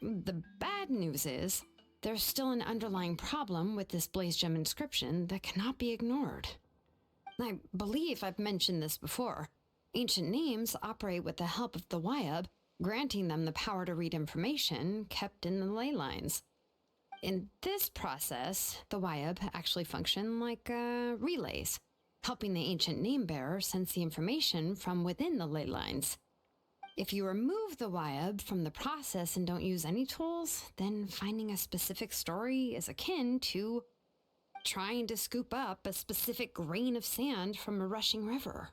The bad news is, there's still an underlying problem with this Blaze Gem inscription that cannot be ignored. I believe I've mentioned this before. Ancient names operate with the help of the Wyab, granting them the power to read information kept in the ley lines. In this process, the Wyab actually function like relays, helping the ancient name bearer sense the information from within the ley lines. If you remove the Wyab from the process and don't use any tools, then finding a specific story is akin to trying to scoop up a specific grain of sand from a rushing river.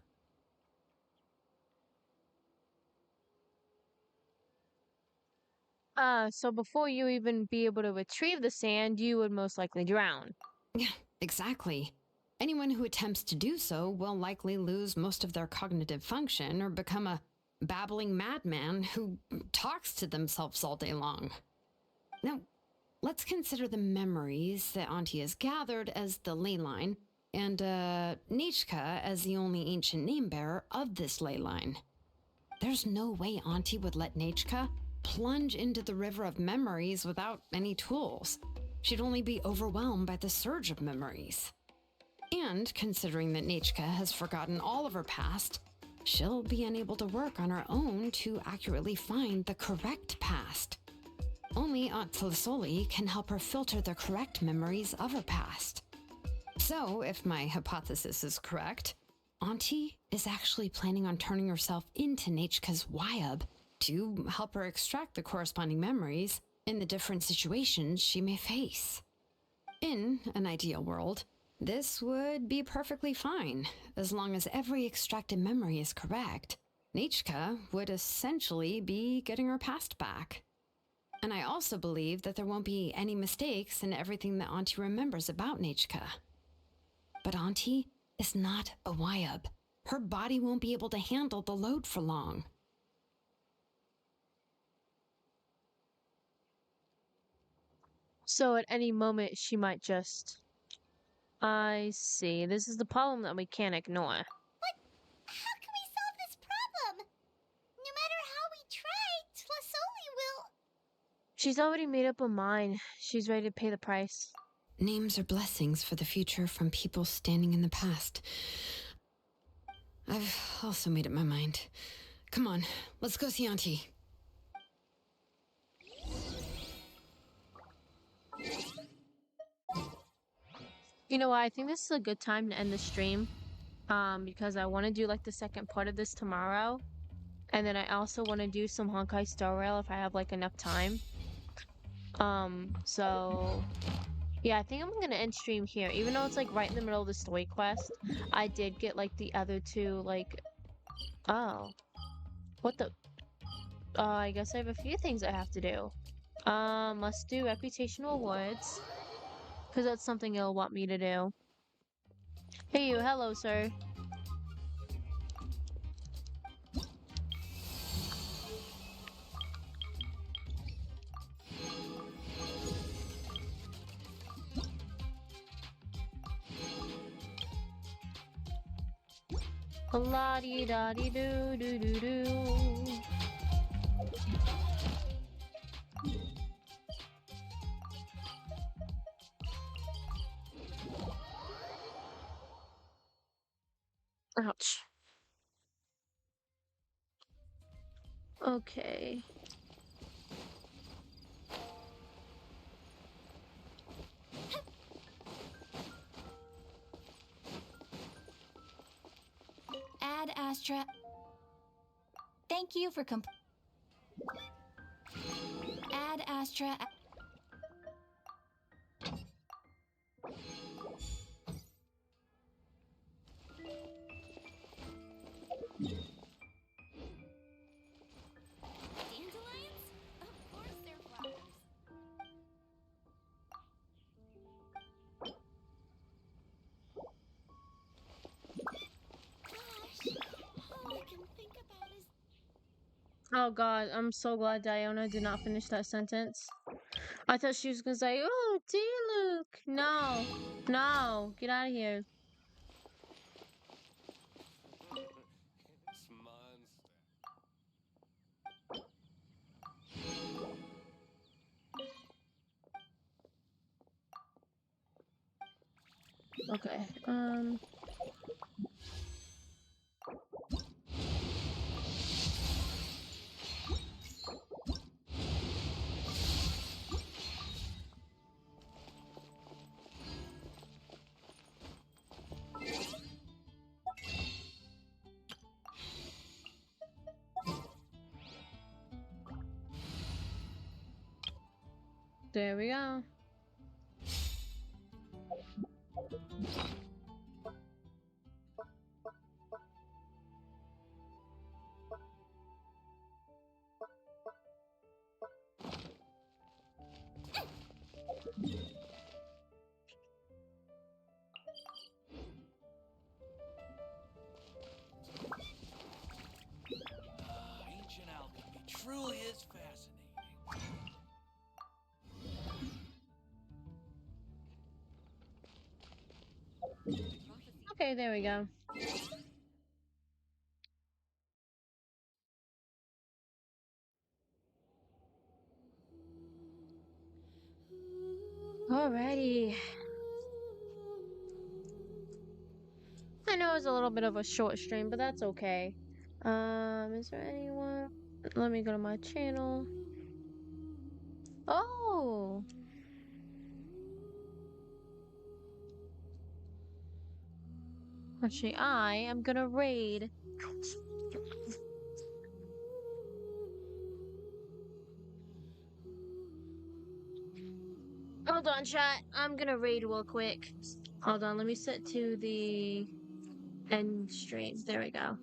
So before you even be able to retrieve the sand, you would most likely drown. Yeah, exactly. Anyone who attempts to do so will likely lose most of their cognitive function or become a babbling madman who talks to themselves all day long. Now, let's consider the memories that Auntie has gathered as the ley line, and Nichka as the only ancient name bearer of this ley line. There's no way Auntie would let Nichka plunge into the river of memories without any tools. She'd only be overwhelmed by the surge of memories. And considering that Nichka has forgotten all of her past, she'll be unable to work on her own to accurately find the correct past. Only Aunt Tlasoli can help her filter the correct memories of her past. So, if my hypothesis is correct, Auntie is actually planning on turning herself into Nichka's Wyab to help her extract the corresponding memories in the different situations she may face. In an ideal world, this would be perfectly fine, as long as every extracted memory is correct. Nichka would essentially be getting her past back. And I also believe that there won't be any mistakes in everything that Auntie remembers about Nichka. But Auntie is not a Wyab. Her body won't be able to handle the load for long. So at any moment, she might just... I see. This is the problem that we can't ignore. But how can we solve this problem? No matter how we try, Tlasoli will... She's already made up her mind. She's ready to pay the price. Names are blessings for the future from people standing in the past. I've also made up my mind. Come on, let's go see Auntie. You know what? I think this is a good time to end the stream. Because I want to do like the second part of this tomorrow. And then I also want to do some Honkai Star Rail if I have like enough time. So yeah, I think I'm gonna end stream here. Even though it's like right in the middle of the story quest, I did get like the other two like oh. What the I guess I have a few things I have to do. Let's do reputational awards. Because that's something it'll want me to do. Hey you, hello sir. La di da di do do do do. Ouch. Okay. Ad Astra. Thank you for Ad Astra. Dandelions? Of course they're flowers. Gosh, all I can think about is Oh god, I'm so glad Diona did not finish that sentence. I thought she was gonna say, "Oh, D-Luke." No. No. Get out of here. Okay. There we go. Ancient alchemy truly is fascinating. Okay, there we go. Alrighty. I know it's a little bit of a short stream, but that's okay. Is there anyone? Let me go to my channel. Oh! Actually, I am gonna raid. Hold on, chat. I'm gonna raid real quick. Hold on, let me set to the end stream. There we go.